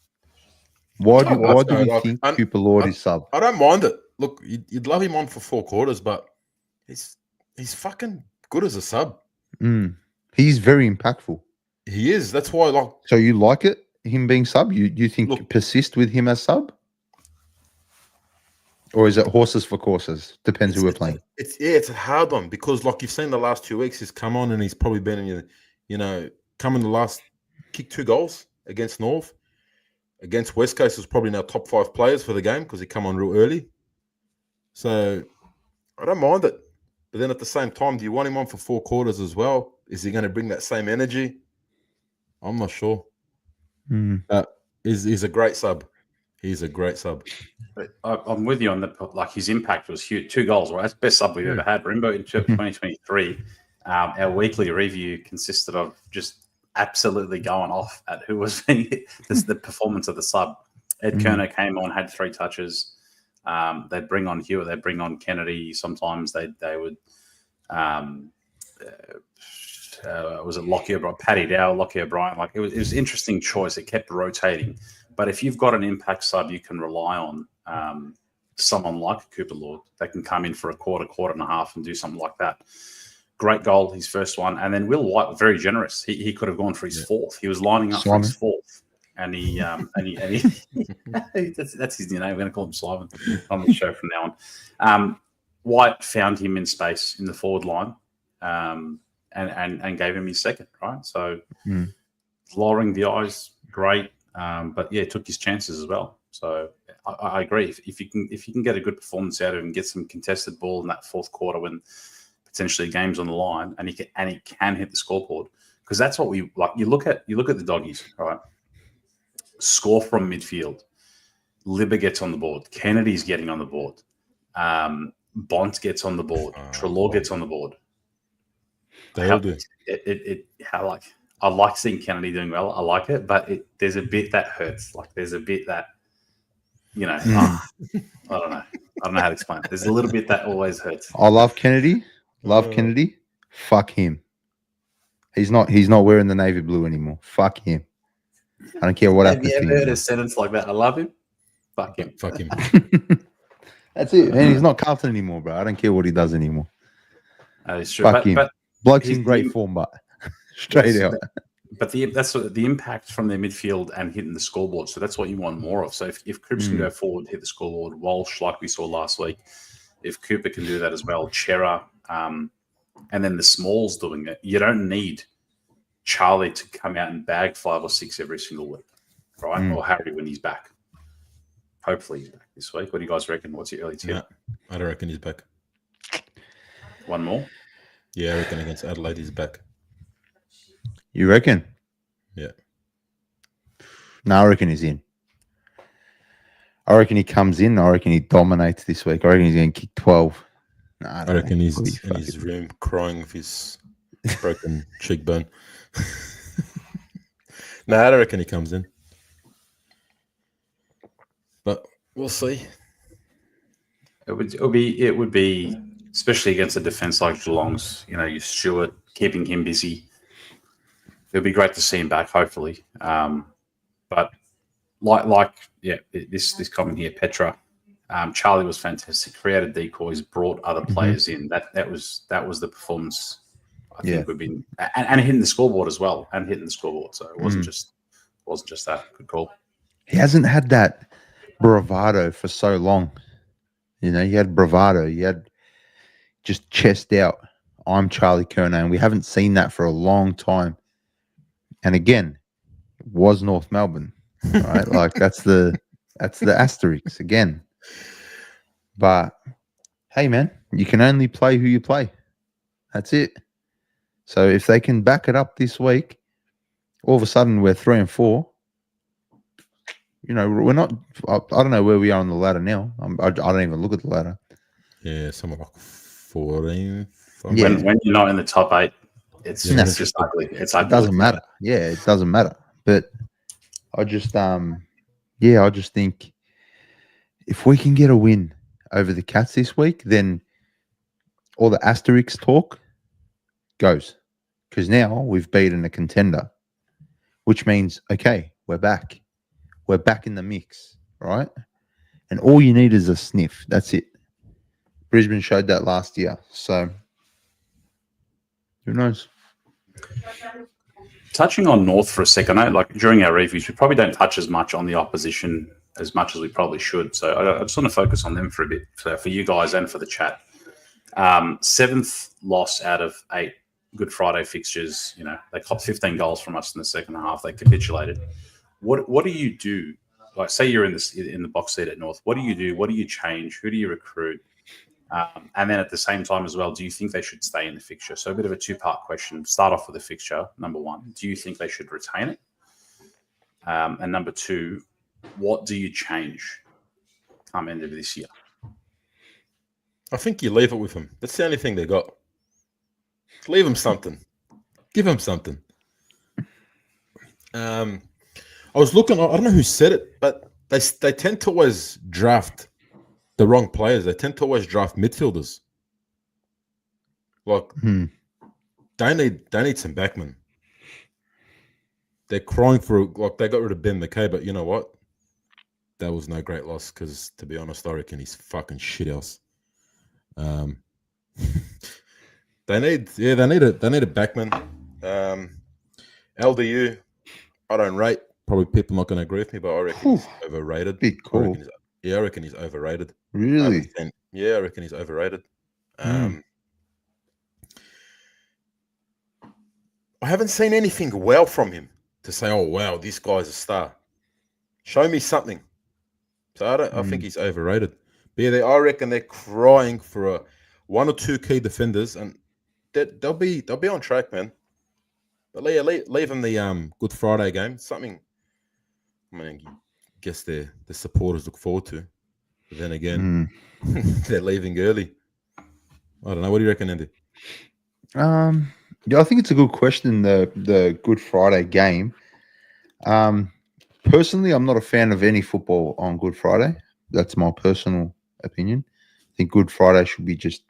Why do we think Cooper Lord is sub? I don't mind it. Look, you'd love him on for 4 quarters, but he's fucking good as a sub. He's very impactful. He is. That's why, So you like it? him being sub? You think Look- persist with him as sub? Or is it horses for courses? Depends who we're playing. It's a hard one because, like you've seen the last 2 weeks, he's come on and he's probably been in, come in the last, kicked 2 goals against North. Against West Coast was probably in our top 5 players for the game because he come on real early. So I don't mind it. But then at the same time, do you want him on for 4 quarters as well? Is he going to bring that same energy? I'm not sure. He's a great sub. He's a great sub. I'm with you on that. Like his impact was huge. 2 goals, right? That's the best sub we've ever had. Remember in 2023, our weekly review consisted of just absolutely going off at who was being the performance of the sub. Ed Kerner came on, had 3 touches. They'd bring on Hewitt, they'd bring on Kennedy. Sometimes they would. Was it Lockie O'Brien, Paddy Dow, Lockie O'Brien? Like it was an interesting choice. It kept rotating. But if you've got an impact sub, you can rely on someone like Cooper Lord. They can come in for a quarter and a half and do something like that. Great goal, his first one. And then Will White, very generous. He could have gone for his 4th. He was lining up for his 4th. And he that's his new name. We're going to call him Simon on the show from now on. White found him in space in the forward line and gave him his 2nd, right? So lowering the eyes, great. But yeah, took his chances as well. So I agree. If you can get a good performance out of him, get some contested ball in that 4th quarter when potentially game's on the line, and he can hit the scoreboard, because that's what we like. You look at the doggies, right? Score from midfield. Libba gets on the board. Kennedy's getting on the board. Bont gets on the board. Treloar gets on the board. They all do. I like seeing Kennedy doing well. I like it, but there's a bit that hurts. Like there's a bit that, I don't know. I don't know how to explain it. There's a little bit that always hurts. I love Kennedy. Kennedy. Fuck him. He's not wearing the navy blue anymore. Fuck him. I don't care what happens. Have you ever heard a sentence like that? I love him. Fuck him. Fuck him. That's it. And he's not Carlton anymore, bro. I don't care what he does anymore. That is true. Fuck him. But Bloke's in great form, but straight out. But that's what the impact from their midfield and hitting the scoreboard. So that's what you want more of. So if Cripps can go forward, hit the scoreboard, Walsh, like we saw last week, if Cooper can do that as well, Chera, and then the Smalls doing it, you don't need Charlie to come out and bag 5 or 6 every single week, right? Or Harry when he's back. Hopefully he's back this week. What do you guys reckon? What's your early tip? Yeah, I don't reckon he's back. One more? Yeah, I reckon against Adelaide he's back. You reckon? Yeah. No, I reckon he's in. I reckon he comes in. I reckon he dominates this week. I reckon he's going to kick 12. No, I reckon he's in his room crying with his broken cheekbone. No, I don't reckon he comes in. But we'll see. It would be especially against a defense like Geelong's. Your Stewart, keeping him busy. It would be great to see him back, hopefully. But this comment here, Petra. Charlie was fantastic. Created decoys, brought other players in. That was the performance. I think would be and hitting the scoreboard as well, So it wasn't just that. Good call. He hasn't had that bravado for so long. He had bravado. He had just chest out. I'm Charlie Kerner, and we haven't seen that for a long time. And again, it was North Melbourne, right? Like that's the asterisk again. But hey, man, you can only play who you play. That's it. So if they can back it up this week, all of a sudden we're 3 and 4. We're not. I don't know where we are on the ladder now. I don't even look at the ladder. Yeah, somewhere like 14. Yeah. When you're not in the top 8, it's just ugly. It's ugly. It doesn't matter. Yeah, it doesn't matter. But I just I just think if we can get a win over the Cats this week, then all the asterisk talk goes. Because now we've beaten a contender, which means, okay, we're back. We're back in the mix, right? And all you need is a sniff. That's it. Brisbane showed that last year. So who knows? touching on North for a second, I know, like during our reviews, we probably don't touch as much on the opposition as much as we probably should. So I just want to focus on them for a bit, for you guys and for the chat. 7th loss out of 8 Good Friday fixtures. You know, they copped 15 goals from us in the second half. They capitulated. What do you do? Like, say you're in the box seat at North. What do you do? What do you change? Who do you recruit? And then at the same time as well, do you think they should stay in the fixture? So a bit of a two-part question. Start off with the fixture. Number 1, do you think they should retain it? And number 2, what do you change come end of this year? I think you leave it with them. That's the only thing they got. Leave them something. Give them something. I was looking. I don't know who said it, but they tend to always draft the wrong players. They tend to always draft midfielders. Like they need some backmen. They're crying for, like, they got rid of Ben McKay, but you know what? That was no great loss because, to be honest, I reckon he's fucking shit else. They need a backman. LDU, I don't rate. Probably people not going to agree with me, but I reckon he's overrated. Big call. I reckon he's overrated. Really? Yeah, I reckon he's overrated. I haven't seen anything well from him to say, oh wow, this guy's a star. Show me something. So I think he's overrated. But yeah, I reckon they're crying for 1 or 2 key defenders, and they'll be on track, man. But leave them the Good Friday game. Something, I mean, I guess the supporters look forward to. But then again, they're leaving early. I don't know. What do you reckon, Andy? Yeah, I think it's a good question. The Good Friday game. Personally, I'm not a fan of any football on Good Friday. That's my personal opinion. I think Good Friday should be just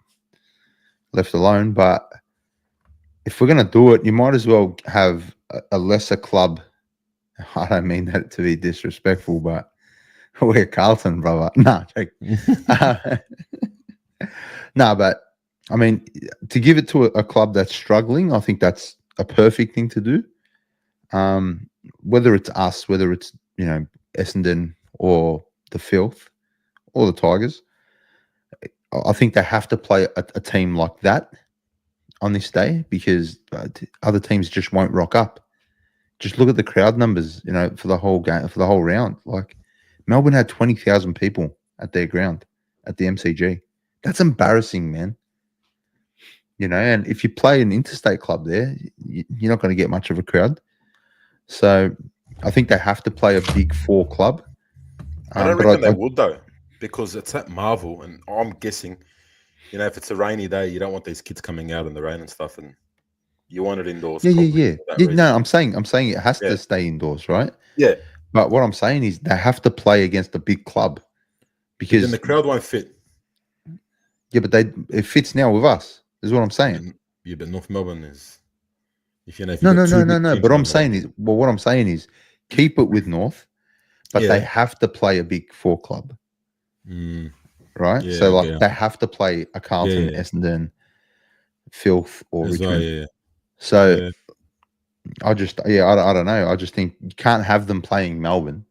left alone. But if we're going to do it, you might as well have a lesser club. I don't mean that to be disrespectful, but we're Carlton, brother. No, no, but I mean, to give it to a club that's struggling, I think that's a perfect thing to do. Whether it's us, whether it's, you know, Essendon or the Filth or the Tigers, I think they have to play a team like that on this day because other teams just won't rock up. Just look at the crowd numbers, you know, for the whole game, for the whole round. Like, Melbourne had 20,000 people at their ground at the MCG. That's embarrassing, man. You know, and if you play an interstate club there, you're not going to get much of a crowd. So I think they have to play a Big 4 club. I don't reckon they would, though, because it's at Marvel, and I'm guessing, you know, if it's a rainy day, you don't want these kids coming out in the rain and stuff, and you want it indoors. Yeah. No, I'm saying it has to stay indoors, right? Yeah. But what I'm saying is they have to play against a big club because then the crowd won't fit. Yeah, but it fits now with us. Is what I'm saying. Yeah, but North Melbourne is. If you know, no. But what I'm saying is, keep it with North, but they have to play a Big 4 club, right? Yeah, so they have to play a Carlton, Essendon, Filth, or Richmond. Well, So I don't know. I just think you can't have them playing Melbourne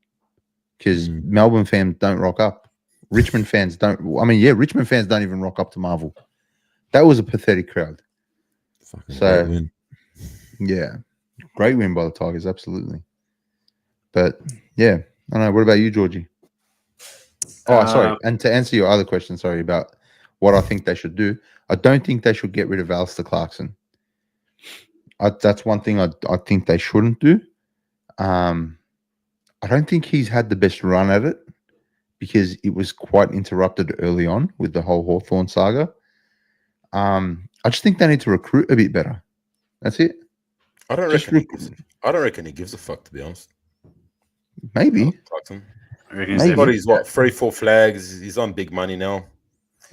because Melbourne fans don't rock up. Richmond fans don't. I mean, Richmond fans don't even rock up to Marvel. That was a pathetic crowd. Great win. Yeah, great win by the Tigers, absolutely. But yeah, I don't know. What about you, Georgie? Oh, sorry. And to answer your other question, sorry, about what I think they should do, I don't think they should get rid of Alistair Clarkson. That's one thing I think they shouldn't do. I don't think he's had the best run at it because it was quite interrupted early on with the whole Hawthorn saga. I just think they need to recruit a bit better. That's it. I don't reckon he gives a fuck, to be honest. Maybe. He's got his 3-4 flags. He's on big money now.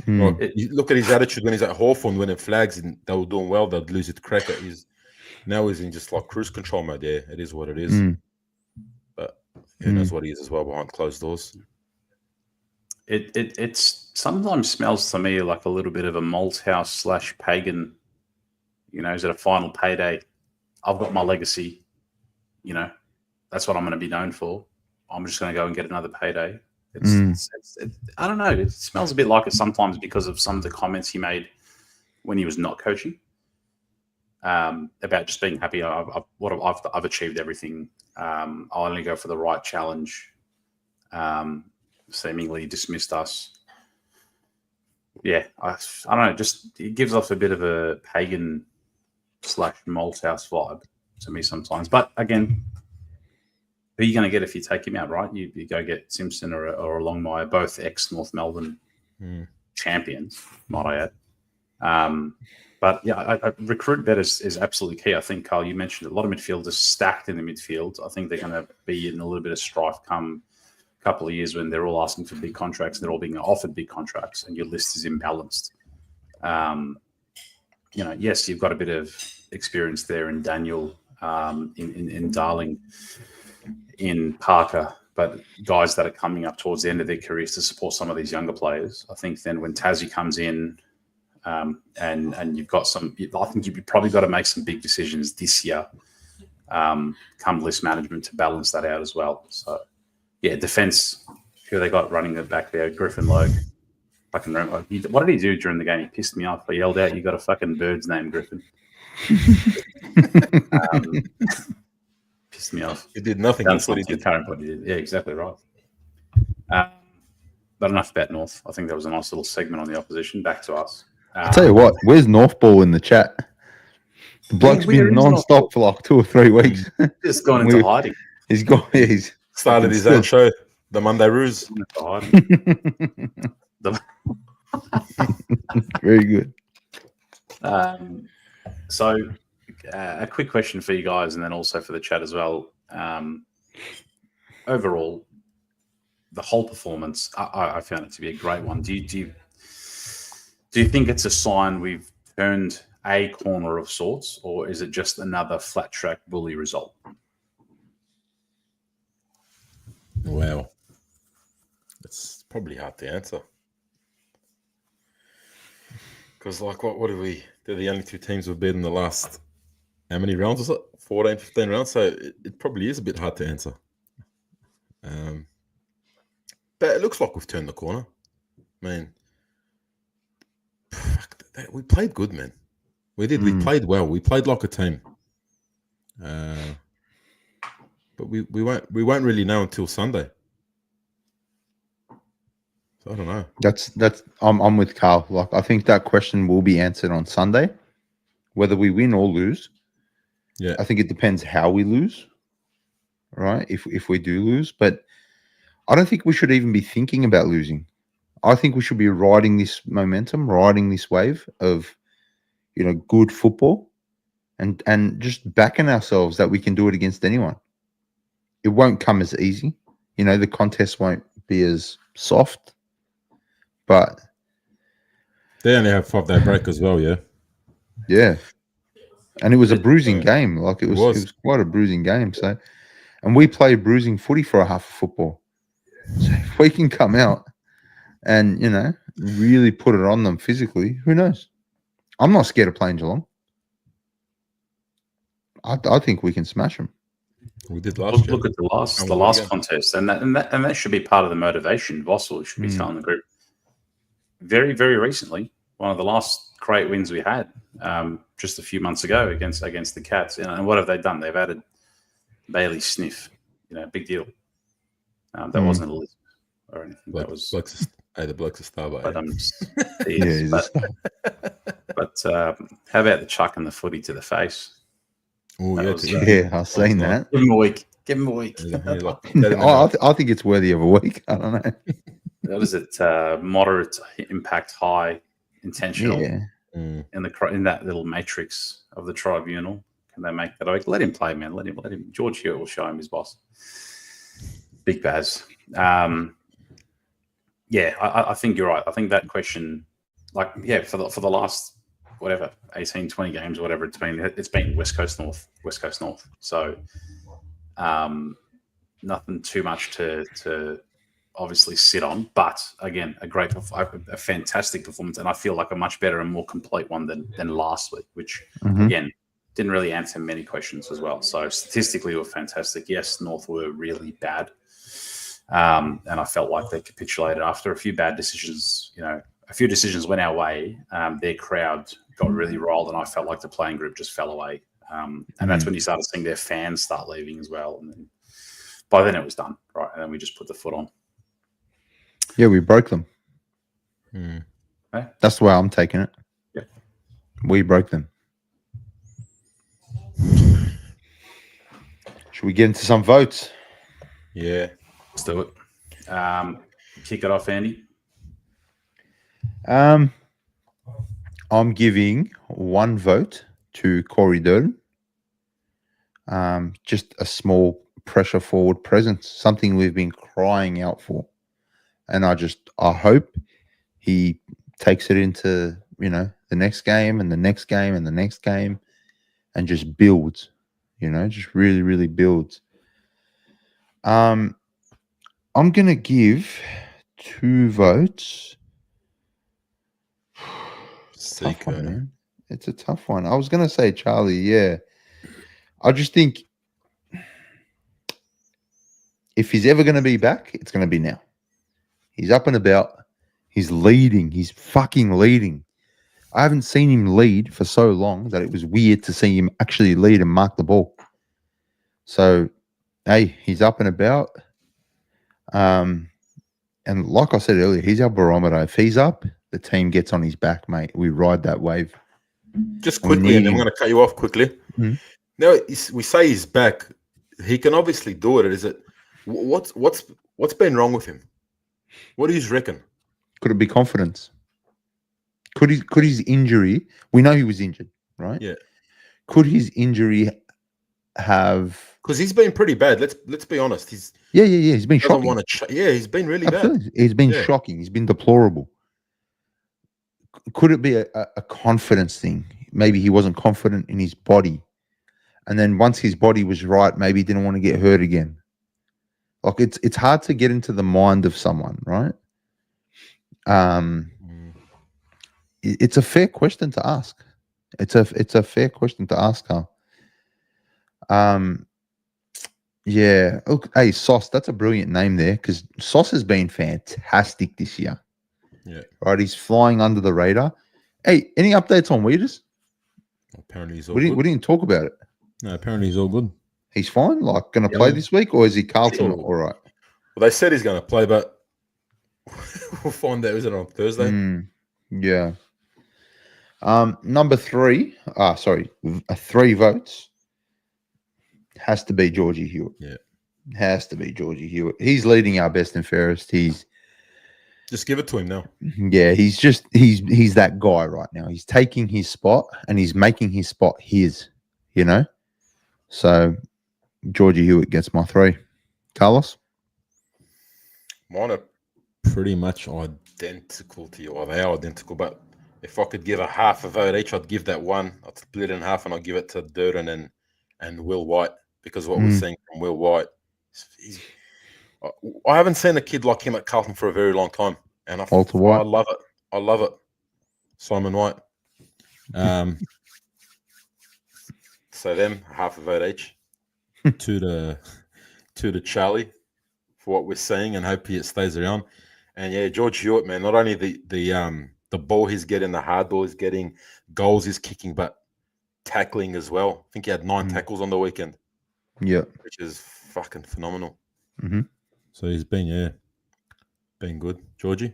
You look at his attitude when he's at Hawthorn winning flags and they were doing well, they'd lose it to Cracker. Now he's in just like cruise control mode. Yeah, it is what it is. But who knows what he is as well behind closed doors. It sometimes smells to me like a little bit of a Malthouse / pagan. You know, is it a final payday? I've got my legacy. that's what I'm going to be known for. I'm just going to go and get another payday. I don't know. It smells a bit like it sometimes because of some of the comments he made when he was not coaching, about just being happy. I've achieved everything. I'll only go for the right challenge. Seemingly dismissed us. Yeah, I don't know. Just it gives off a bit of a pagan / Malthouse vibe to me sometimes. But again, who are you going to get if you take him out, right? You go get Simpson or a Longmire, both ex-North Melbourne champions, might I add. But yeah, recruit better is absolutely key. I think, Carl, you mentioned a lot of midfielders stacked in the midfield. I think they're going to be in a little bit of strife come a couple of years when they're all asking for big contracts and they're all being offered big contracts and your list is imbalanced. Yes, you've got a bit of experience there in Daniel, in Darling, in Parker, but guys that are coming up towards the end of their careers to support some of these younger players. I think then when Tassie comes in, and you've got I think you've probably got to make some big decisions this year, come list management to balance that out as well. So, yeah, defense, who they got running it back there, Griffin Logue. Fucking remember, what did he do during the game? He pissed me off. He yelled out, "You got a fucking bird's name, Griffin." Pissed me off. He did nothing. That's what he did. What he did. Yeah, exactly right. But enough about North. I think that was a nice little segment on the opposition. Back to us. I'll tell you what, where's North Ball in the chat? The bloke's been non-stop for like 2 or 3 weeks. Just gone into hiding. He's started his own show, the Monday Roos. Very good. So, a quick question for you guys, and then also for the chat as well. Overall, the whole performance, I found it to be a great one. Do you think it's a sign we've turned a corner of sorts, or is it just another flat track bully result? Well, it's probably hard to answer. Because, like, what do we... They're the only 2 teams we've beaten in the last... How many rounds was it? 14, 15 rounds? So it probably is a bit hard to answer. But it looks like we've turned the corner. Man, we played good, man. We did. We played well. We played like a team. But we won't really know until Sunday. So I don't know. That's I'm with Carl. Like, I think that question will be answered on Sunday, whether we win or lose. Yeah, I think it depends how we lose, right? If we do lose, but I don't think we should even be thinking about losing. I think we should be riding this momentum, riding this wave of, good football, and just backing ourselves that we can do it against anyone. It won't come as easy, the contest won't be as soft, but they only have 5-day break as well. Yeah. And it was a bruising game. Like, it was quite a bruising game. So, and we play bruising footy for a half of football. So if we can come out and, really put it on them physically, who knows? I'm not scared of playing Geelong. I think we can smash them. We did last year. Look at the last contest, and that should be part of the motivation. Vossel should be telling the group. Very, very recently, one of the last great wins we had, just a few months ago against the Cats. And what have they done? They've added Bailey Sniff. Big deal. That wasn't a list or anything. That was the bloke's a star, but how about the chuck and the footy to the face? I've seen that. Give him a week. I think it's worthy of a week. I don't know. What is it? Moderate impact, high intentional. Yeah. In that little matrix of the tribunal. Can they make that a week? Let him play, man. Let him. George Hewitt will show him his boss. Big Baz. I think you're right. I think that question, for the last 18, 20 games, whatever it's been West Coast North. So nothing too much to obviously sit on, but again, a fantastic performance, and I feel like a much better and more complete one than last week, which again, didn't really answer many questions as well. So statistically, we were fantastic. Yes, North were really bad. And I felt like they capitulated after a few bad decisions. A few decisions went our way. Their crowd got really rolled, and I felt like the playing group just fell away. And that's when you started seeing their fans start leaving as well. And then, by then it was done, right? And then we just put the foot on. Yeah, we broke them. Okay. That's the way I'm taking it. Yeah. We broke them. Should we get into some votes? Yeah. Let's do it. Kick it off, Andy. I'm giving 1 vote to Corey Durden. Just a small pressure forward presence, something we've been crying out for. And I hope he takes it into, the next game and the next game and the next game and just builds, just really, really builds. I'm going to give 2 votes. Tough one, man. It's a tough one. I was going to say Charlie, yeah. I just think if he's ever going to be back, it's going to be now. He's up and about. He's leading. He's fucking leading. I haven't seen him lead for so long that it was weird to see him actually lead and mark the ball. So, hey, he's up and about. And like I said earlier, he's our barometer. If he's up, the team gets on his back, mate. We ride that wave. Just quickly, and I'm going to cut you off quickly. Mm-hmm. Now, we say he's back. He can obviously do it. Is it what's been wrong with him? What do you reckon? Could it be confidence? Could his injury? We know he was injured, right? Yeah. Could his injury have? Because he's been pretty bad. Let's be honest. He's He's been shocking. He's been really Absolutely. bad. He's been shocking. He's been deplorable. Could it be a confidence thing? Maybe he wasn't confident in his body, and then once his body was right, maybe he didn't want to get hurt again. Like it's hard to get into the mind of someone, right? It's a fair question to ask. It's a fair question to ask her. Yeah. Look, hey, Sauce, that's a brilliant name there because Sauce has been fantastic this year. Yeah. Right. He's flying under the radar. Hey, any updates on Weeders? Apparently he's all We good. didn't talk about it. No, apparently he's all good. He's fine. Like, going to play this week, or is he Carlton all right? Well, they said he's going to play, but we'll find out. Is it on Thursday? Yeah. Number 3. 3 votes. Has to be Georgie Hewitt. Yeah. Has to be Georgie Hewitt. He's leading our best and fairest. Just give it to him now. Yeah, he's that guy right now. He's taking his spot and he's making his spot his, So Georgie Hewitt gets my 3. Carlos? Mine are pretty much identical to you. Well, they are identical, but if I could give a half a vote each, I'd give that one. I'd split it in half and I'd give it to Durden and Will White because what we're seeing from Will White, I haven't seen a kid like him at Carlton for a very long time. And Walter White. I love it. I love it. Simon White. So them, half a vote each. to the Charlie for what we're seeing and hopefully it stays around. And yeah, George Hewitt, man, not only the ball he's getting, the hard ball he's getting, goals he's kicking, but tackling as well. I think he had 9 tackles on the weekend. Yeah. Which is fucking phenomenal. Mm-hmm. So he's been good. Georgie?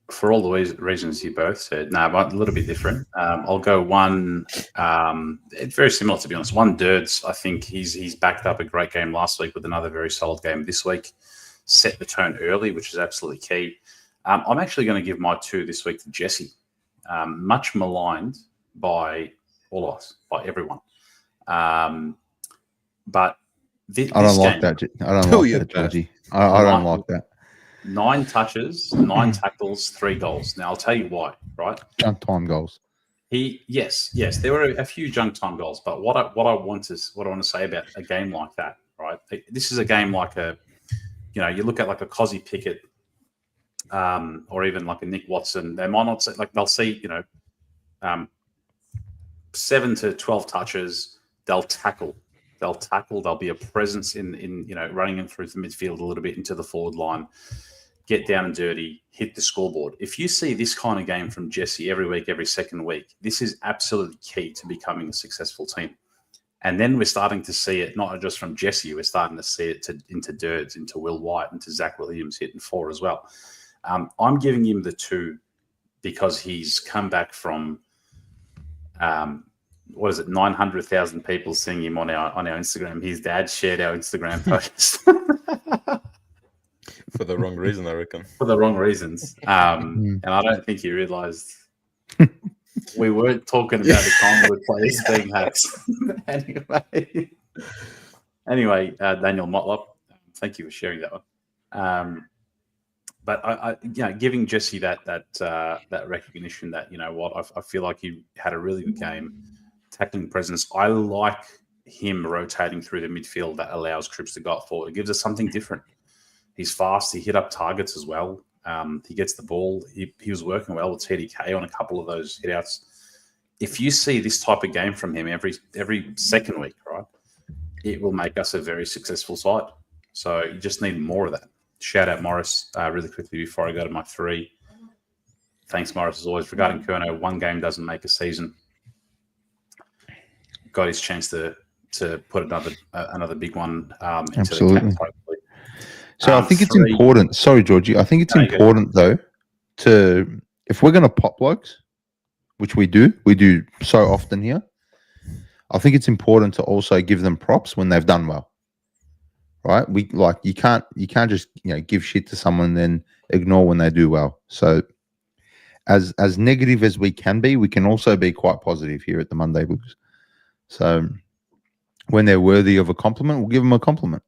For all the reasons you both said, but a little bit different. I'll go 1. It's very similar, to be honest. 1 Dirds. I think he's backed up a great game last week with another very solid game this week. Set the tone early, which is absolutely key. I'm actually going to give my 2 this week to Jesse. Much maligned by all of us, by everyone. But I don't like that. I don't like that, Georgie. I don't like that. 9 touches, 9 tackles, 3 goals. Now I'll tell you why. Right? Junk time goals. Yes, there were a few junk time goals. But what I want to say about a game like that, right? This is a game like you look at like a Cozzy Pickett, or even like a Nick Watson, they might not say, like they'll see, 7 to 12 touches. They'll tackle. There'll be a presence in running in through the midfield a little bit into the forward line, get down and dirty, hit the scoreboard. If you see this kind of game from Jesse every week, every second week, this is absolutely key to becoming a successful team. And then we're starting to see it not just from Jesse, we're starting to see it into Dirds, into Will White, into Zach Williams hitting 4 as well. I'm giving him the 2 because he's come back from 900,000 people seeing him on our Instagram. His dad shared our Instagram post for the wrong reason, I reckon. For the wrong reasons, and I don't think he realised we weren't talking about the Collingwood players being hacks. Anyway, Daniel Motlop, thank you for sharing that one. But I giving Jesse that recognition that, you know what, I feel like he had a really good game, tackling presence. I like him rotating through the midfield that allows Cripps to go forward. It gives us something different. He's fast. He hit up targets as well. He gets the ball. He was working well with TDK on a couple of those hitouts. If you see this type of game from him every second week, right, it will make us a very successful side. So you just need more of that. Shout out Morris really quickly before I go to my 3. Thanks, Morris, as always. Regarding Kerno, 1 game doesn't make a season. Got his chance to put another big one into Absolutely. the camp, hopefully. So I think it's important. Sorry, Georgie. I think it's important though if we're going to pop blokes, which we do so often here. I think it's important to also give them props when they've done well. Right? You can't just give shit to someone and then ignore when they do well. So as negative as we can be, we can also be quite positive here at the Monday Books. So when they're worthy of a compliment, we'll give them a compliment.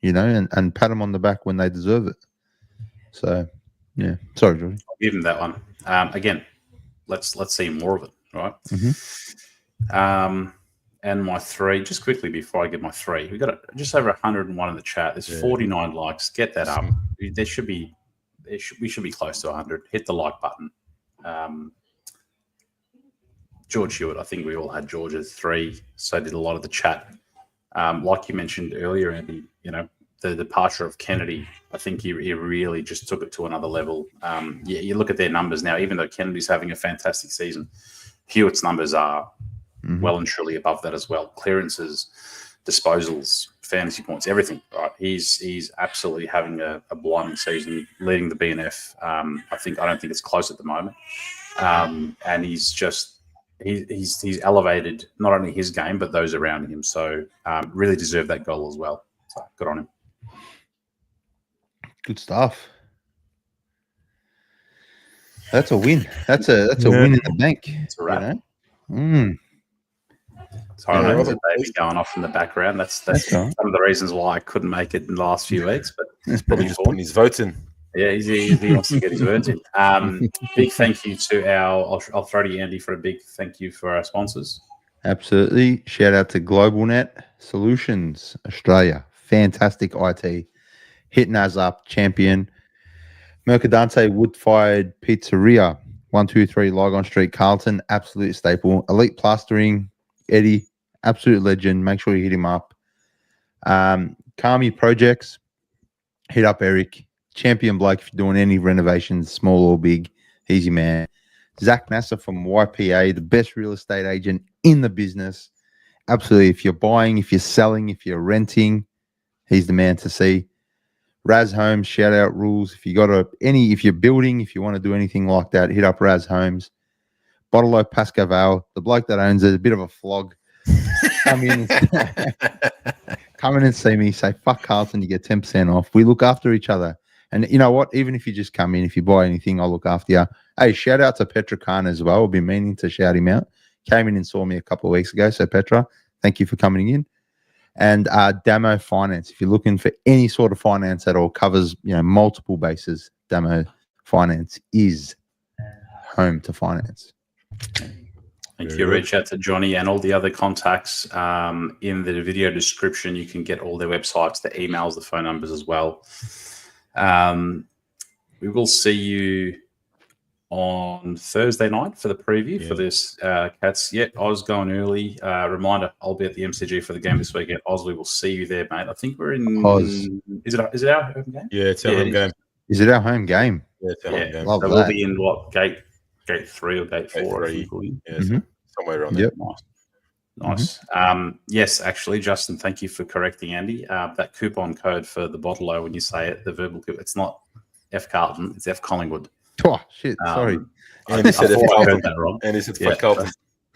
And pat them on the back when they deserve it. So, yeah. Sorry, Georgie. I'll give him that one. Again, let's see more of it, right? Mm-hmm. And my 3, just quickly before I get my 3, we got just over 101 in the chat. There's 49 likes. Get that up. We should be close to 100. Hit the like button. George Hewitt, I think we all had George at 3. So did a lot of the chat. Like you mentioned earlier, Andy, the departure of Kennedy, I think he really just took it to another level. You look at their numbers now, even though Kennedy's having a fantastic season, Hewitt's numbers are well and truly above that as well. Clearances, disposals, fantasy points, everything. Right? He's absolutely having a blinding season, leading the BNF. I don't think it's close at the moment, and he's just. He's elevated not only his game but those around him. So really deserved that goal as well. So good on him. Good stuff. That's a win. That's a win in the bank. It's a wrap. Mm. Sorry, I know there's a baby going off in the background. That's some of the reasons why I couldn't make it in the last few weeks. But it's probably just putting his votes in. Yeah, he wants to get his words in. Big thank you to I'll throw to you, Andy, for a big thank you for our sponsors. Absolutely. Shout out to Globalnet Solutions Australia. Fantastic IT. Hitting us up, champion. Mercadante Woodfire Pizzeria, 123 Lygon Street, Carlton. Absolute staple. Elite Plastering, Eddie, absolute legend. Make sure you hit him up. Kami Projects, hit up Eric. Champion bloke if you're doing any renovations, small or big. He's your man. Zak Nasser from YPA, the best real estate agent in the business. Absolutely. If you're buying, if you're selling, if you're renting, he's the man to see. RAZ Homes, shout out Roos. If you if you're building, if you want to do anything like that, hit up RAZ Homes. Bottle Pascoe Vale, the bloke that owns it, a bit of a flog. Come in and see me. Say, fuck Carlton, you get 10% off. We look after each other. And you know what? Even if you just come in, if you buy anything, I'll look after you. Hey, shout out to Petra Khan as well. I've been meaning to shout him out. Came in and saw me a couple of weeks ago. So Petra, thank you for coming in. And Damo Finance. If you're looking for any sort of finance at all, covers multiple bases. Damo Finance is home to finance. Thank you. Reach out to Johnny and all the other contacts in the video description. You can get all their websites, the emails, the phone numbers as well. we will see you on Thursday night for the preview for this Cats. Yeah, Oz going early. Reminder, I'll be at the MCG for the game this weekend. Oz, we will see you there, mate. I think we're in Oz. Is it our home game? Yeah, it's our home game. Is it our home game? Yeah, it's our home game. Love so that. we'll be in what, gate 3 or gate 4? Gate 3. I think we'll be. Yeah, somewhere around there. Nice. Yes, actually, Justin, thank you for correcting Andy. That coupon code for the bottle when you say it, the verbal coupon, it's not F Carlton, it's F Collingwood. Oh, shit. Sorry. And he said I F thought I Carlton. heard that wrong. And he said F Carlton.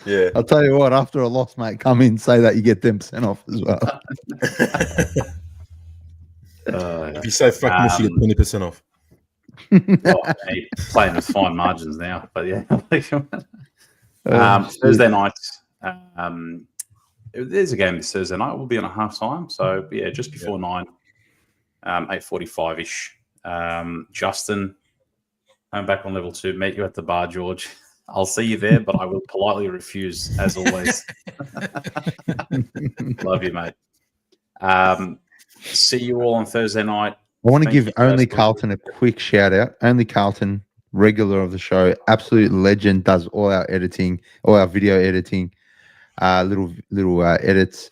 Yeah. I'll tell you what, after a loss, mate, come in, say that you get 10% off as well. If you say fuck Mush, you get 20% off. Hey, playing with fine margins now, but yeah. Thursday night. There's a game this Thursday night. We'll be on a half time, so yeah, just before 9, 8:45ish. Justin, I'm back on level 2. Meet you at the bar, George. I'll see you there, but I will politely refuse, as always. Love you, mate. See you all on Thursday night. I want to Thank give you, Only Pascoe. Carlton a quick shout out. Only Carlton, regular of the show, absolute legend, does all our editing, all our video editing, little edits.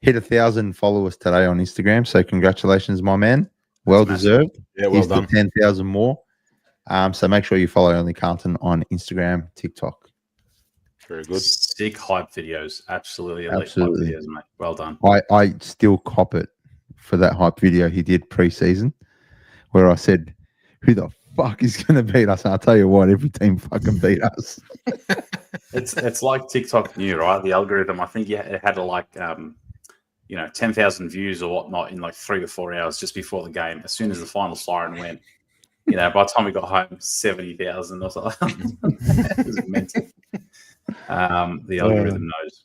Hit 1,000 followers today on Instagram, so congratulations, my man. Well deserved. Yeah, well Here's done. to 10,000 more. So make sure you follow Only Carlton on Instagram, TikTok. Very good. Sick hype videos. Absolutely elite Absolutely. hype videos, mate. Well done. I still cop it for that hype video he did pre-season, where I said, "Who the fuck is going to beat us?" And I'll tell you what, every team fucking beat us. It's like TikTok new, right? The algorithm. I think it had 10,000 views or whatnot in like 3 or 4 hours just before the game. As soon as the final siren went, by the time we got home, 70,000 or something. It was mental. The algorithm knows.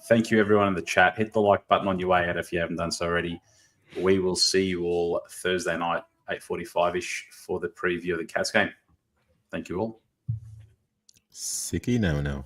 Thank you, everyone in the chat. Hit the like button on your way out if you haven't done so already. We will see you all Thursday night, 8:45ish, for the preview of the Cats game. Thank you all. Sicky now.